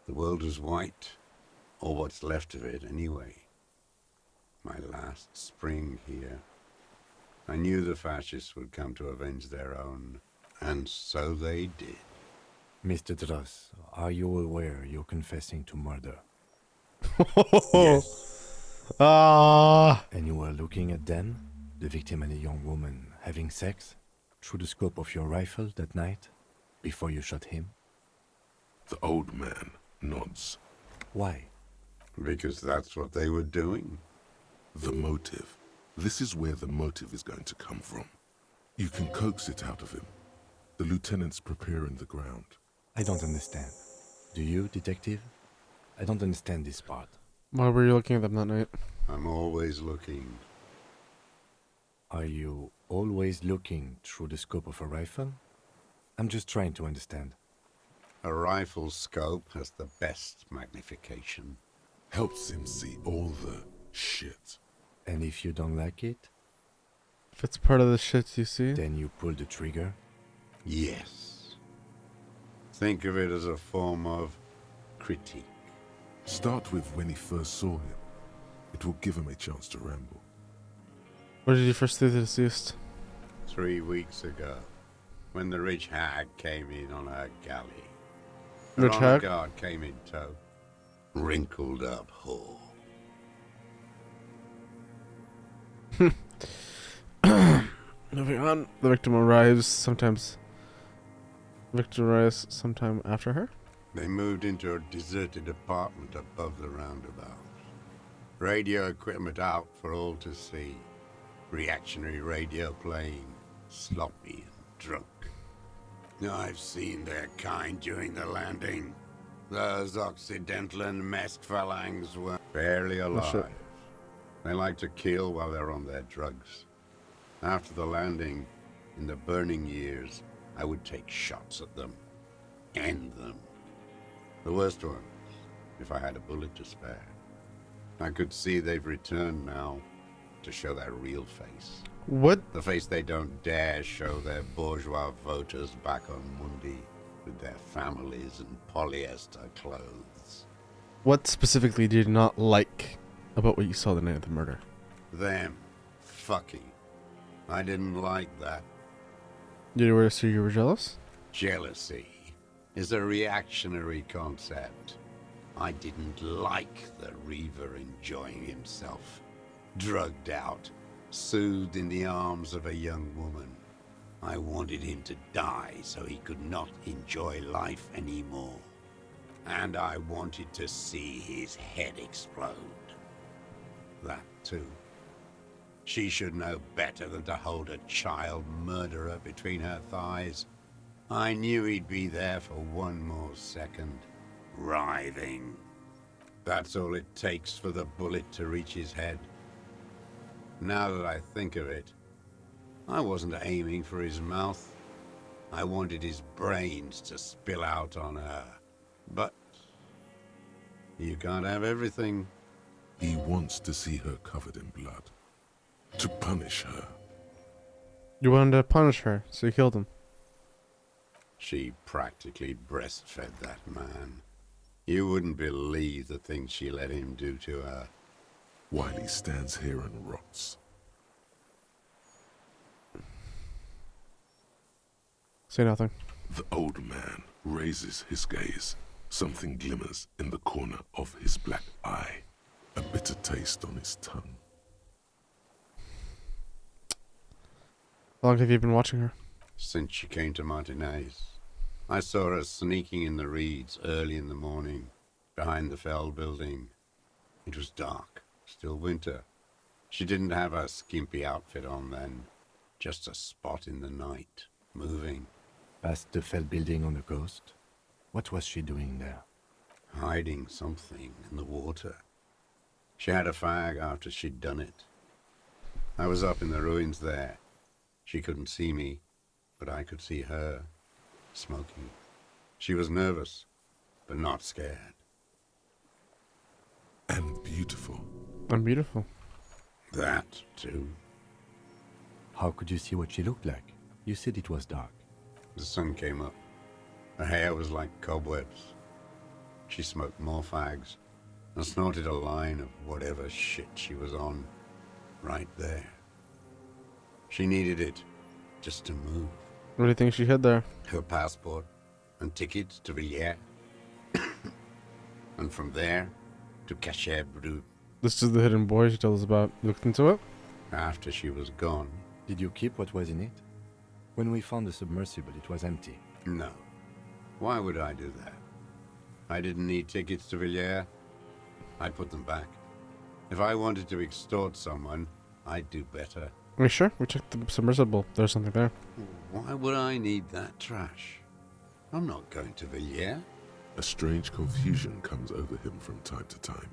The world was white, or what's left of it anyway. My last spring here. I knew the fascists would come to avenge their own, and so they did. Mr. Dross, are you aware you're confessing to murder? Yes. Ah. And you were looking at them, the victim and a young woman, having sex, through the scope of your rifle that night, before you shot him? The old man nods. Why? Because that's what they were doing. The motive. This is where the motive is going to come from. You can coax it out of him. The lieutenant's preparing the ground. I don't understand. Do you, detective? I don't understand this part. Why were you looking at them that night? I'm always looking. Are you always looking through the scope of a rifle? I'm just trying to understand. A rifle scope has the best magnification. Helps him see all the shit. And if you don't like it, If it's part of the shit you see. Then you pull the trigger? Yes. Think of it as a form of critique. Start with when he first saw him. It will give him a chance to ramble. Where did you first see the deceased? 3 weeks ago, when the rich hag came in on her galley. Rich Her honor hag? guard came in tow. Wrinkled up whore. Moving on. The victim arrives sometime after her. They moved into a deserted apartment above the roundabout. Radio equipment out for all to see. Reactionary radio playing, sloppy and drunk. I've seen their kind during the landing. Those Occidental and Mesk phalanx were barely alive. shit. They like to kill while they're on their drugs. After the landing, in the burning years, I would take shots at them. End them. The worst ones, if I had a bullet to spare. I could see they've returned now to show their real face. What? The face they don't dare show their bourgeois voters back on Mundi with their families and polyester clothes. What specifically did you not like about what you saw the night of the murder? Them fucking. I didn't like that. You were jealous? Jealousy is a reactionary concept. I didn't like the Reaver enjoying himself, drugged out, soothed in the arms of a young woman. I wanted him to die so he could not enjoy life anymore. And I wanted to see his head explode. That too. She should know better than to hold a child murderer between her thighs. I knew he'd be there for one more second, writhing. That's all it takes for the bullet to reach his head. Now that I think of it, I wasn't aiming for his mouth. I wanted his brains to spill out on her. But you can't have everything. He wants to see her covered in blood. To punish her. You wanted to punish her, so you killed him. She practically breastfed that man. You wouldn't believe the things she let him do to her. While he stands here and rots. Say nothing. The old man raises his gaze. Something glimmers in the corner of his black eye. A bitter taste on his tongue. How long have you been watching her? Since she came to Martinez. I saw her sneaking in the reeds early in the morning, behind the Fell building. It was dark, still winter. She didn't have her skimpy outfit on then, just a spot in the night, moving, Past the Fell building on the coast? What was she doing there? hiding something in the water. She had a fag after she'd done it. I was up in the ruins there. She couldn't see me, but I could see her, smoking. She was nervous, but not scared. And beautiful. I'm beautiful. That, too. How could you see what she looked like? You said it was dark. The sun came up. Her hair was like cobwebs. She smoked more fags and snorted a line of whatever shit she was on, right there. She needed it just to move. What do you think she hid there? Her passport and tickets to Villiers. And from there to Cachet Brut. This is the hidden boy she told us about. You looked into it? After she was gone, Did you keep what was in it? When we found the submersible, it was empty. no. Why would I do that? I didn't need tickets to Villiers. I'd put them back. If I wanted to extort someone, I'd do better. Are you sure? We checked the submersible. There's something there. Why would I need that trash? I'm not going to Villiers. A strange confusion comes over him from time to time.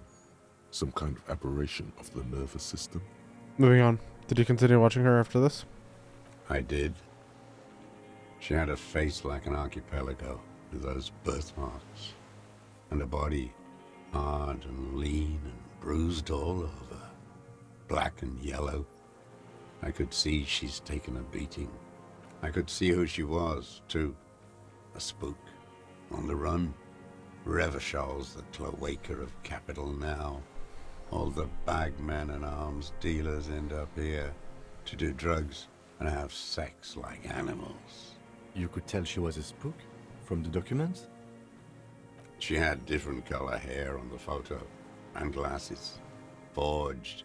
Some kind of aberration of the nervous system. Moving on. Did you continue watching her after this? I did. She had a face like an archipelago with those birthmarks, and a body hard and lean and bruised all over, black and yellow. I could see she's taken a beating. I could see who she was, too. A spook. On the run. Revishal's the cloaker of capital now. All the bagmen and arms dealers end up here to do drugs and have sex like animals. You could tell she was a spook from the documents? She had different color hair on the photo, and glasses. Forged.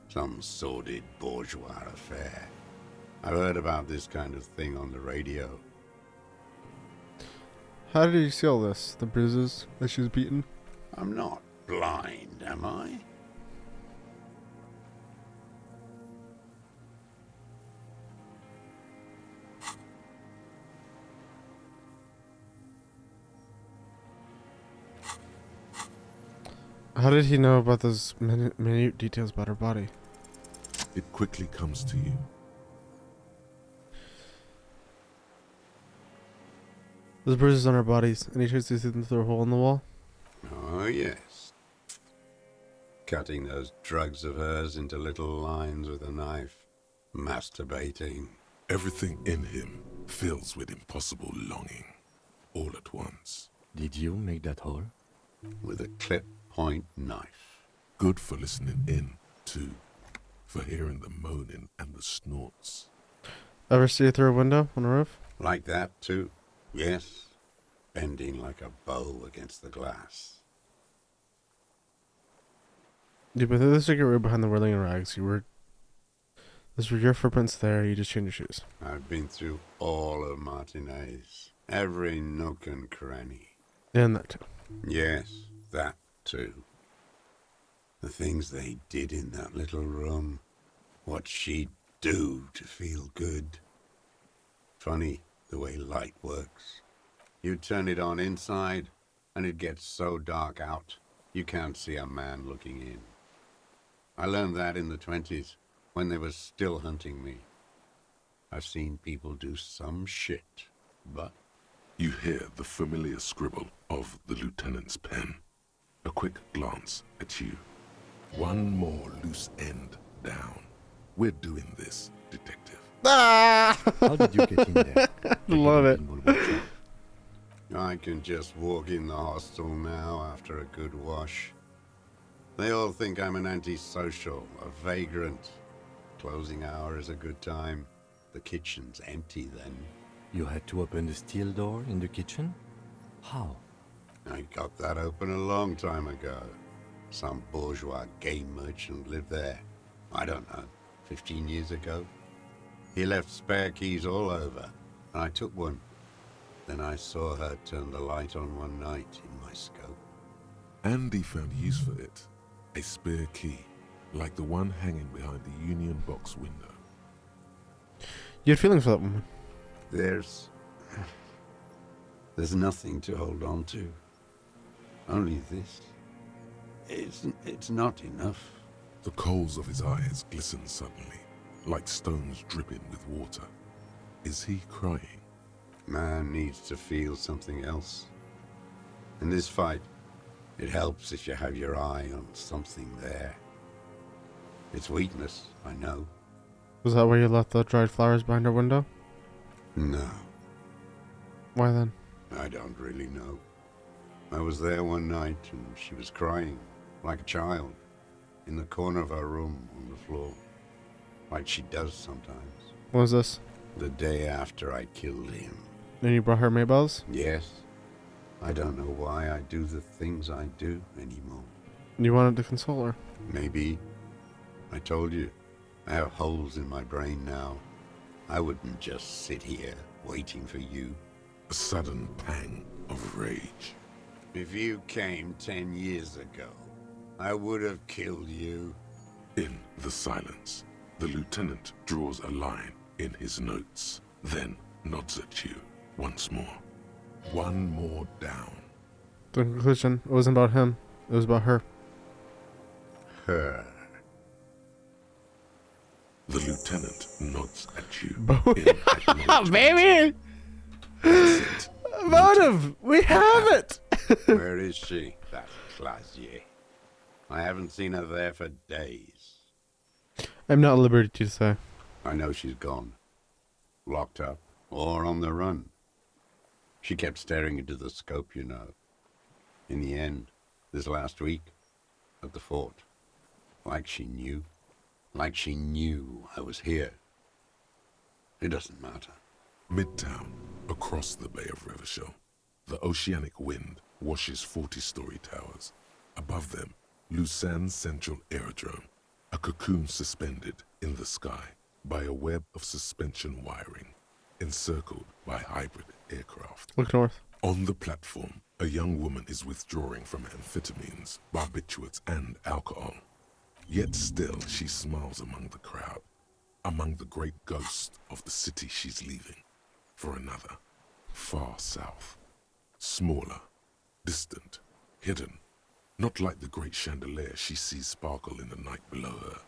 Some sordid bourgeois affair. I've heard about this kind of thing on the radio. How did you see all this? The bruises that she was beaten? I'm not blind, am I? How did he know about those minute details about her body? It quickly comes to you. Those bruises on her bodies. Any chance to see them through a hole in the wall? Oh, yes. Cutting those drugs of hers into little lines with a knife. Masturbating. Everything in him fills with impossible longing, all at once. Did you make that hole? With a clip-point knife. Good for listening in, too. For hearing the moaning and the snorts. Ever see it through a window on a roof? Like that, too. Yes. Bending like a bow against the glass. You've been through the secret room behind the whirling rags. Those were your footprints there. You just changed your shoes. I've been through all of Martinez. Every nook and cranny. And that too. Yes, that too. The things they did in that little room. What she'd do to feel good. Funny the way light works. You turn it on inside, and it gets so dark out, you can't see a man looking in. I learned that in the 20s, when they were still hunting me. I've seen people do some shit, but... You hear the familiar scribble of the lieutenant's pen. A quick glance at you. One more loose end down. We're doing this, detective. Ah! How did you get in there? Love it. I can just walk in the hostel now after a good wash. They all think I'm an antisocial, a vagrant. Closing hour is a good time. The kitchen's empty then. You had to open the steel door in the kitchen? How? I got that open a long time ago. Some bourgeois game merchant lived there. I don't know, 15 years ago. He left spare keys all over, and I took one. Then I saw her turn the light on one night in my scope. Andy found use for it. A spare key, like the one hanging behind the Union Box window. You had feelings for that woman. There's nothing to hold on to. Only this. It's not enough. The coals of his eyes glisten suddenly, like stones dripping with water. Is he crying? Man needs to feel something else. In this fight, it helps if you have your eye on something there. It's weakness, I know. Was that where you left the dried flowers behind her window? No, Why then? I don't really know. I was there one night and she was crying, like a child, in the corner of her room on the floor, like she does sometimes. What was this? The day after I killed him. And you brought her Maybells? Yes, I don't know why I do the things I do anymore. You wanted to console her. Maybe. I told you, I have holes in my brain now. I wouldn't just sit here waiting for you. A sudden pang of rage. If you came 10 years ago, I would have killed you. In the silence, the lieutenant draws a line in his notes, then nods at you once more. One more down. The conclusion, it wasn't about him. It was about her. Her. The lieutenant nods at you. Both. in acknowledgement. Baby! That's it. Motive! We have it! Where is she, that Clasier? I haven't seen her there for days. I'm not at liberty to say. I know she's gone. Locked up or on the run. She kept staring into the scope, you know. In the end, this last week, at the fort, like she knew I was here. It doesn't matter. Midtown, across the Bay of Revachol, the oceanic wind washes 40-story towers. Above them, Lausanne's central aerodrome, a cocoon suspended in the sky by a web of suspension wiring, encircled by hybrid aircraft. Look north. On the platform, a young woman is withdrawing from amphetamines, barbiturates, and alcohol. Yet still, she smiles among the crowd, among the great ghosts of the city she's leaving, for another, far south. Smaller, distant, hidden, not like the great chandelier she sees sparkle in the night below her.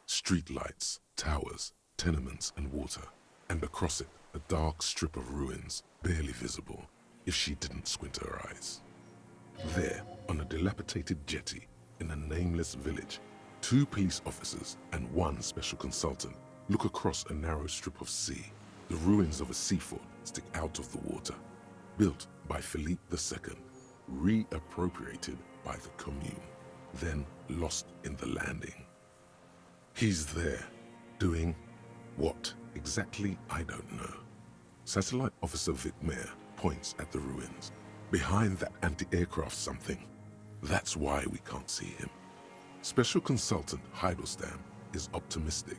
Streetlights, towers, tenements, and water, and across it, a dark strip of ruins, barely visible, if she didn't squint her eyes. There, on a dilapidated jetty, in a nameless village, 2 police officers and 1 special consultant look across a narrow strip of sea. The ruins of a sea fort stick out of the water, built by Philippe II, reappropriated by the Commune, then lost in the landing. He's there, doing what exactly, I don't know. Satellite Officer Vic Mayer points at the ruins. Behind that anti-aircraft something. That's why we can't see him. Special Consultant Heidelstam is optimistic.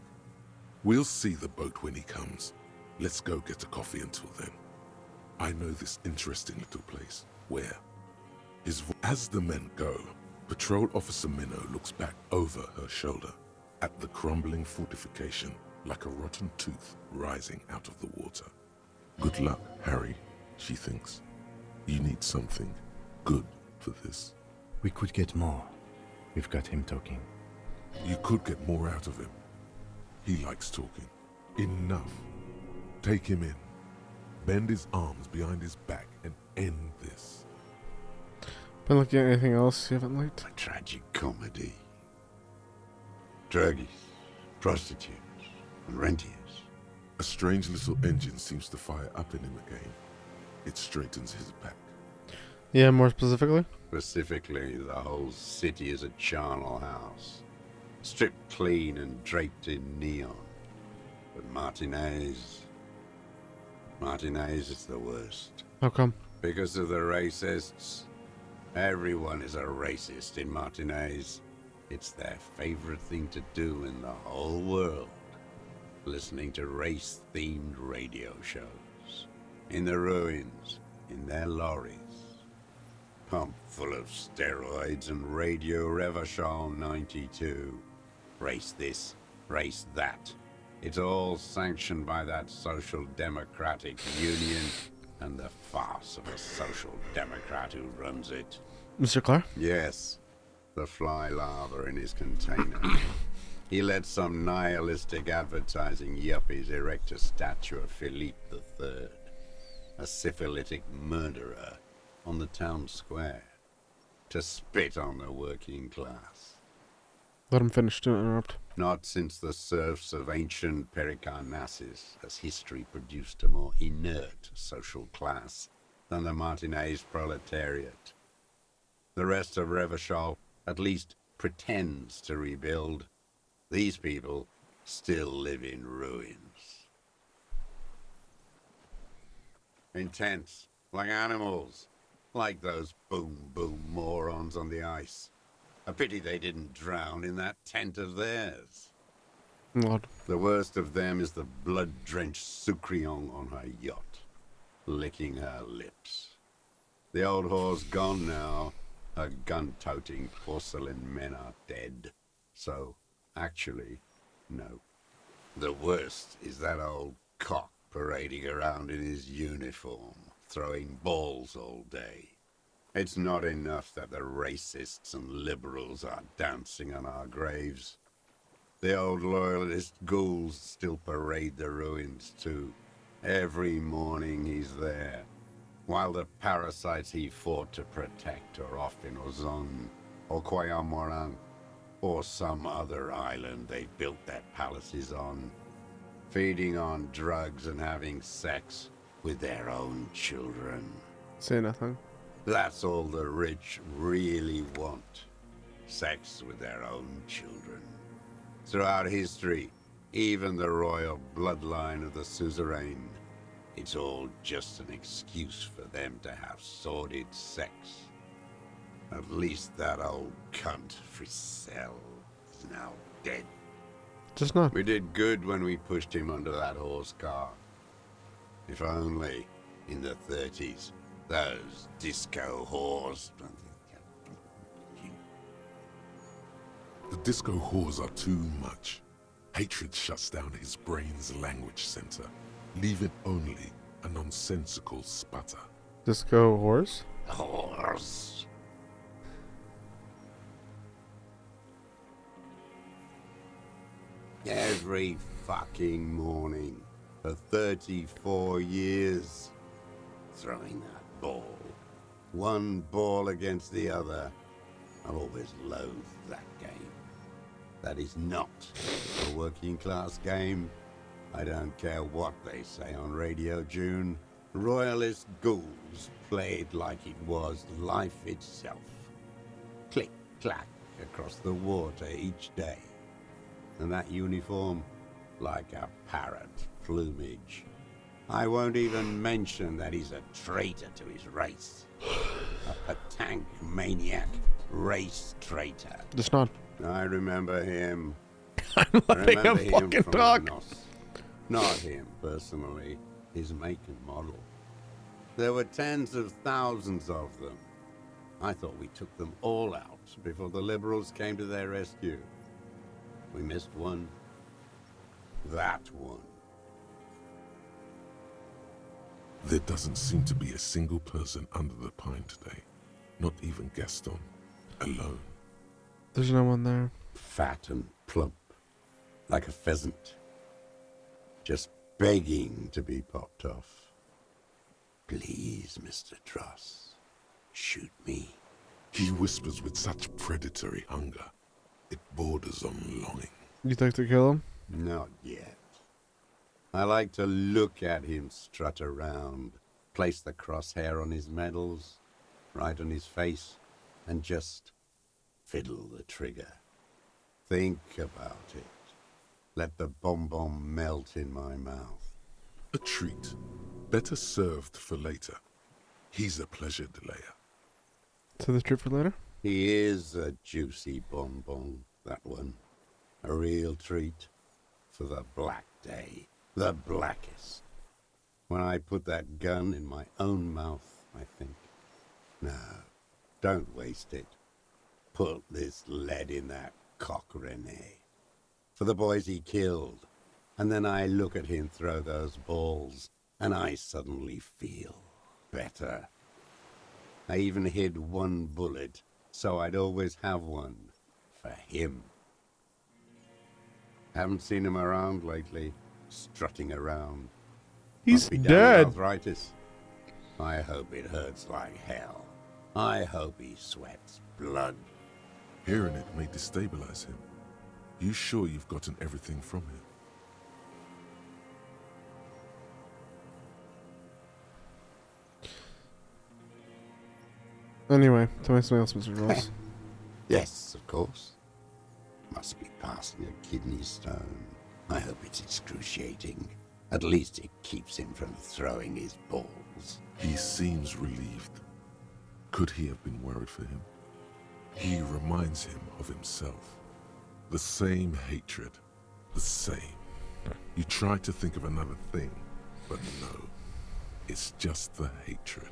We'll see the boat when he comes. Let's go get a coffee until then. I know this interesting little place. Where? As the men go, Patrol Officer Minnow looks back over her shoulder at the crumbling fortification like a rotten tooth rising out of the water. Good luck, Harry, she thinks. You need something good for this. We could get more. We've got him talking. You could get more out of him. He likes talking. Enough. Take him in. Bend his arms behind his back and end this. Been looking at anything else you haven't liked? A tragic comedy. Druggies, prostitutes, and rentiers. A strange little engine seems to fire up in him again. It straightens his back. Yeah, more specifically? Specifically, the whole city is a charnel house. Stripped clean and draped in neon. But Martinez is the worst. How come? Because of the racists. Everyone is a racist in Martinez. It's their favorite thing to do in the whole world. Listening to race-themed radio shows. In the ruins, in their lorries. Pumped full of steroids and Radio Revachol 92. Race this, race that. It's all sanctioned by that Social Democratic Union and the farce of a Social Democrat who runs it. Mr. Clare? Yes, the fly larva in his container. He let some nihilistic advertising yuppies erect a statue of Philippe III, a syphilitic murderer, on the town square, to spit on the working class. Let him finish, don't interrupt. Not since the serfs of ancient Pericarnassus has history produced a more inert social class than the Martinez proletariat. The rest of Revachol at least pretends to rebuild. These people still live in ruins. Intense, like animals, like those boom-boom morons on the ice. A pity they didn't drown in that tent of theirs. Lord. The worst of them is the blood-drenched Sucrion on her yacht, licking her lips. The old whore's gone now. Her gun-toting porcelain men are dead. So, actually, no. The worst is that old cock parading around in his uniform, throwing balls all day. It's not enough that the racists and liberals are dancing on our graves. The old loyalist ghouls still parade the ruins too. Every morning he's there, while the parasites he fought to protect are off in Ozon or Coyamorang. or some other island they built their palaces on, feeding on drugs and having sex with their own children. Say nothing. That's all the rich really want. Sex with their own children. Throughout history, even the royal bloodline of the suzerain, it's all just an excuse for them to have sordid sex. At least that old cunt, Frisell, is now dead. Just not. We did good when we pushed him under that horse car. If only, in the 30s, those disco whores... The disco whores are too much. Hatred shuts down his brain's language center, leaving only a nonsensical sputter. Disco horse? Whores. Every fucking morning for 34 years. Throwing that ball. One ball against the other. I've always loathed that game. That is not a working class game. I don't care what they say on Radio June. Royalist ghouls played like it was life itself. Click, clack across the water each day. And that uniform, like a parrot plumage. I won't even mention that he's a traitor to his race. A tank maniac race traitor. Just not. I remember him. I'm letting him fucking from talk. Nos. Not him, personally. His make and model. There were tens of thousands of them. I thought we took them all out before the Liberals came to their rescue. We missed one. That one. There doesn't seem to be a single person under the pine today. Not even Gaston. Alone. There's no one there. Fat and plump. Like a pheasant. Just begging to be popped off. Please, Mr. Truss. Shoot me. He whispers with such predatory hunger. It borders on longing. You'd like to kill him? Not yet. I like to look at him strut around, place the crosshair on his medals, right on his face, and just fiddle the trigger. Think about it. Let the bomb melt in my mouth. A treat. Better served for later. He's a pleasure delayer. To the trip for later? He is a juicy bonbon, that one. A real treat for the black day. The blackest. When I put that gun in my own mouth, I think. No, don't waste it. Put this lead in that cock, Rene. For the boys he killed. And then I look at him throw those balls, and I suddenly feel better. I even hid one bullet, so I'd always have one for him. Haven't seen him around lately, strutting around. He's Must be down with dead. arthritis. I hope it hurts like hell. I hope he sweats blood. Hearing it may destabilize him. You sure you've gotten everything from him? Anyway, tell me something else, Mr. Rolls. Yes, of course. Must be passing a kidney stone. I hope it's excruciating. At least it keeps him from throwing his balls. He seems relieved. Could he have been worried for him? He reminds him of himself. The same hatred. The same. You try to think of another thing, but no. It's just the hatred.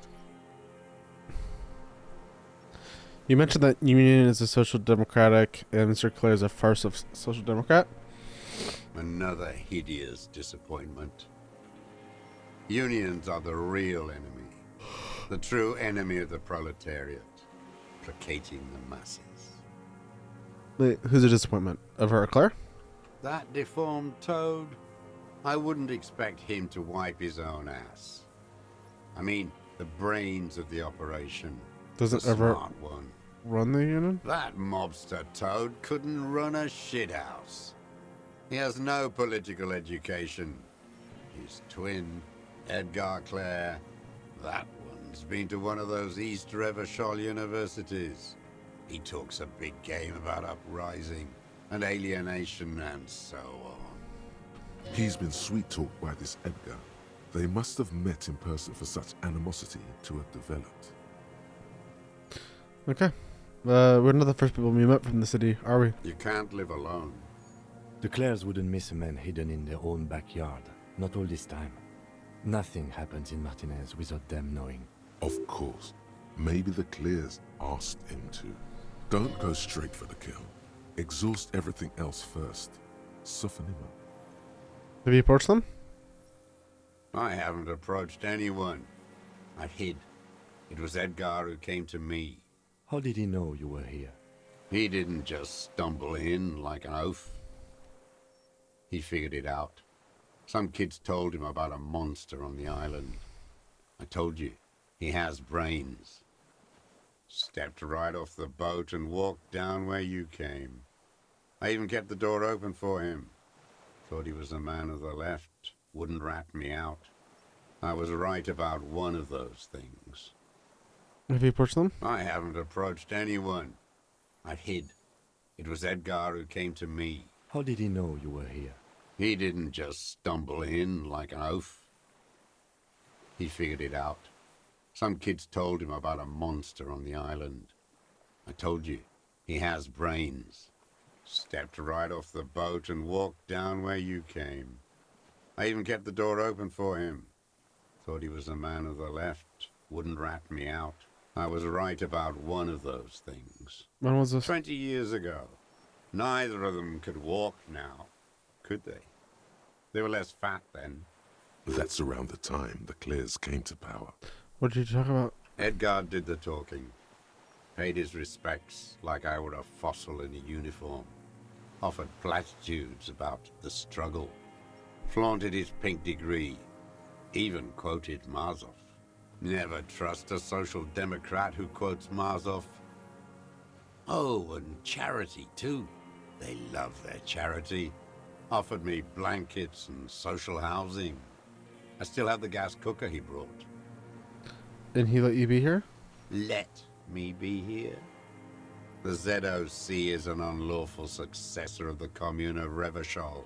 You mentioned that Union is a social democratic and Mr. Clare is a farce of social democrat. Another hideous disappointment. Unions are the real enemy. The true enemy of the proletariat. Placating the masses. Wait, who's a disappointment? Of her, Claire? That deformed toad? I wouldn't expect him to wipe his own ass. I mean, the brains of the operation. Doesn't the ever smart one. run the unit? That mobster Toad couldn't run a shithouse. He has no political education. His twin, Edgar Clare, that one's been to one of those East Revachol universities. He talks a big game about uprising and alienation and so on. He's been sweet-talked by this Edgar. They must have met in person for such animosity to have developed. Okay. We're not the first people we met from the city, are we? You can't live alone. The Clares wouldn't miss a man hidden in their own backyard. Not all this time. Nothing happens in Martinez without them knowing. Of course. Maybe the Clears asked him to. Don't go straight for the kill. Exhaust everything else first. Soften him up. Have you approached them? I haven't approached anyone. I hid. It was Edgar who came to me. How did he know you were here? He didn't just stumble in like an oaf. He figured it out. Some kids told him about a monster on the island. I told you, he has brains. Stepped right off the boat and walked down where you came. I even kept the door open for him. Thought he was a man of the left, wouldn't rat me out. I was right about one of those things. Have you approached them? I haven't approached anyone. I hid. It was Edgar who came to me. How did he know you were here? He didn't just stumble in like an oaf. He figured it out. Some kids told him about a monster on the island. I told you, he has brains. Stepped right off the boat and walked down where you came. I even kept the door open for him. Thought he was a man of the left, wouldn't rat me out. I was right about one of those things. When was this? 20 years ago. Neither of them could walk now, could they? They were less fat then. That's around the time the Clears came to power. What did you talk about? Edgar did the talking. Paid his respects like I were a fossil in a uniform. Offered platitudes about the struggle. Flaunted his pink degree. Even quoted Mazov. Never trust a social democrat who quotes Mazov. Oh, and charity too. They love their charity. Offered me blankets and social housing. I still have the gas cooker he brought. Didn't he let you be here? Let me be here? The ZOC is an unlawful successor of the Commune of Revachol.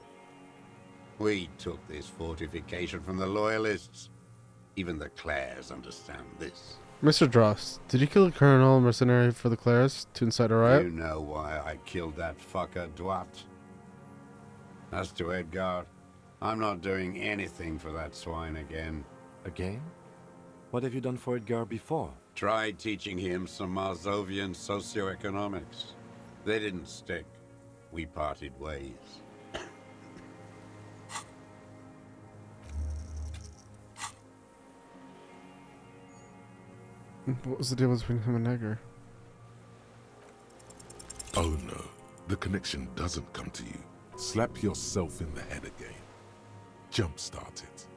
We took this fortification from the Loyalists. Even the Clares understand this. Mr. Dross, did you kill a colonel mercenary for the Clares to incite a riot? You know why I killed that fucker, Dwat. As to Edgar, I'm not doing anything for that swine again. Again? What have you done for Edgar before? Tried teaching him some Marzovian socioeconomics. They didn't stick. We parted ways. What was the deal between him and Edgar? Oh no, the connection doesn't come to you. Slap yourself in the head again. Jumpstart it.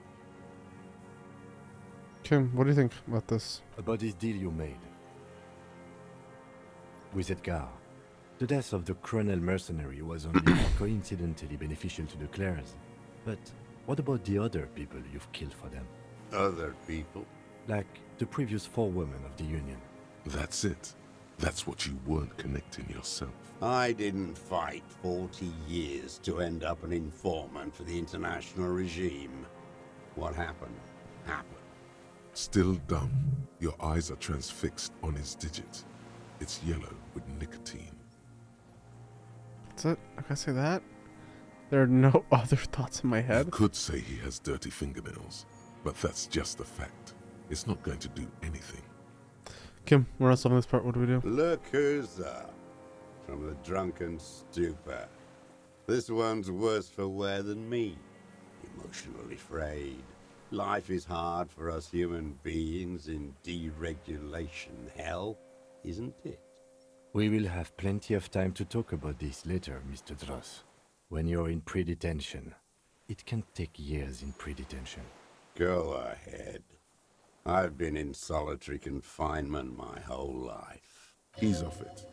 Kim, what do you think about this? About this deal you made with Edgar. The death of the colonel mercenary was only coincidentally beneficial to the Clares. But what about the other people you've killed for them? Other people? Like the previous 4 women of the Union. That's it. That's what you weren't connecting yourself. I didn't fight 40 years to end up an informant for the international regime. What happened, happened. Still dumb. Your eyes are transfixed on his digit. It's yellow with nicotine. That's it? I can say that? There are no other thoughts in my You head? could say he has dirty fingernails, but that's just a fact. It's not going to do anything. Kim, we're not solving this part. What do we do? Look who's up. From the drunken stupor. This one's worse for wear than me. Emotionally frayed. Life is hard for us human beings in deregulation hell, isn't it? We will have plenty of time to talk about this later, Mr. Dross. When you're in pre-detention. It can take years in pre-detention. Go ahead. I've been in solitary confinement my whole life. Ease off it.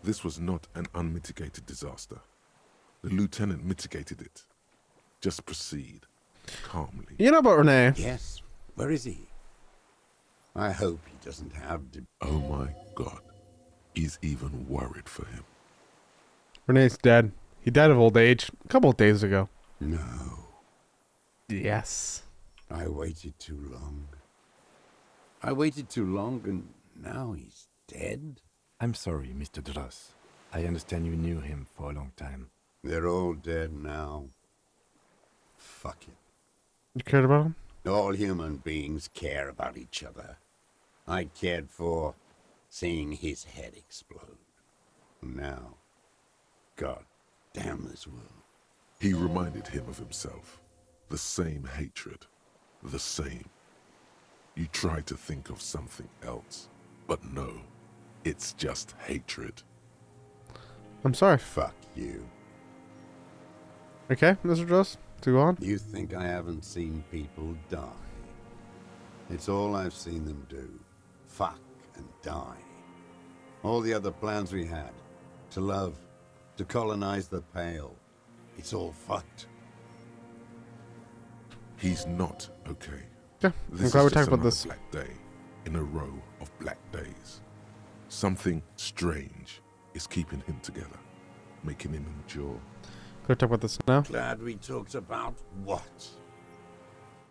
This was not an unmitigated disaster. The lieutenant mitigated it. Just proceed. Calmly. You know about Renee. Yes. Where is he? I hope he doesn't have Oh my god. He's even worried for him. Renee's dead. He died of old age a couple of days ago. No. Yes. I waited too long. I waited too long and now he's dead? I'm sorry, Mr. Dross. I understand you knew him for a long time. They're all dead now. Fuck it. You cared about him? All human beings care about each other. I cared for seeing his head explode. Now, God damn this world. He reminded him of himself. The same hatred. The same. You try to think of something else, but no. It's just hatred. I'm sorry. Fuck you. Okay, Mr. Dross, to go on. You think I haven't seen people die? It's all I've seen them do. Fuck and die. All the other plans we had. To love. To colonize the Pale. It's all fucked. He's not okay. Yeah, This I'm is glad we just talked about another this. black day in a row of black days. Something strange is keeping him together, making him endure. Go talk about this now. Glad we talked about what?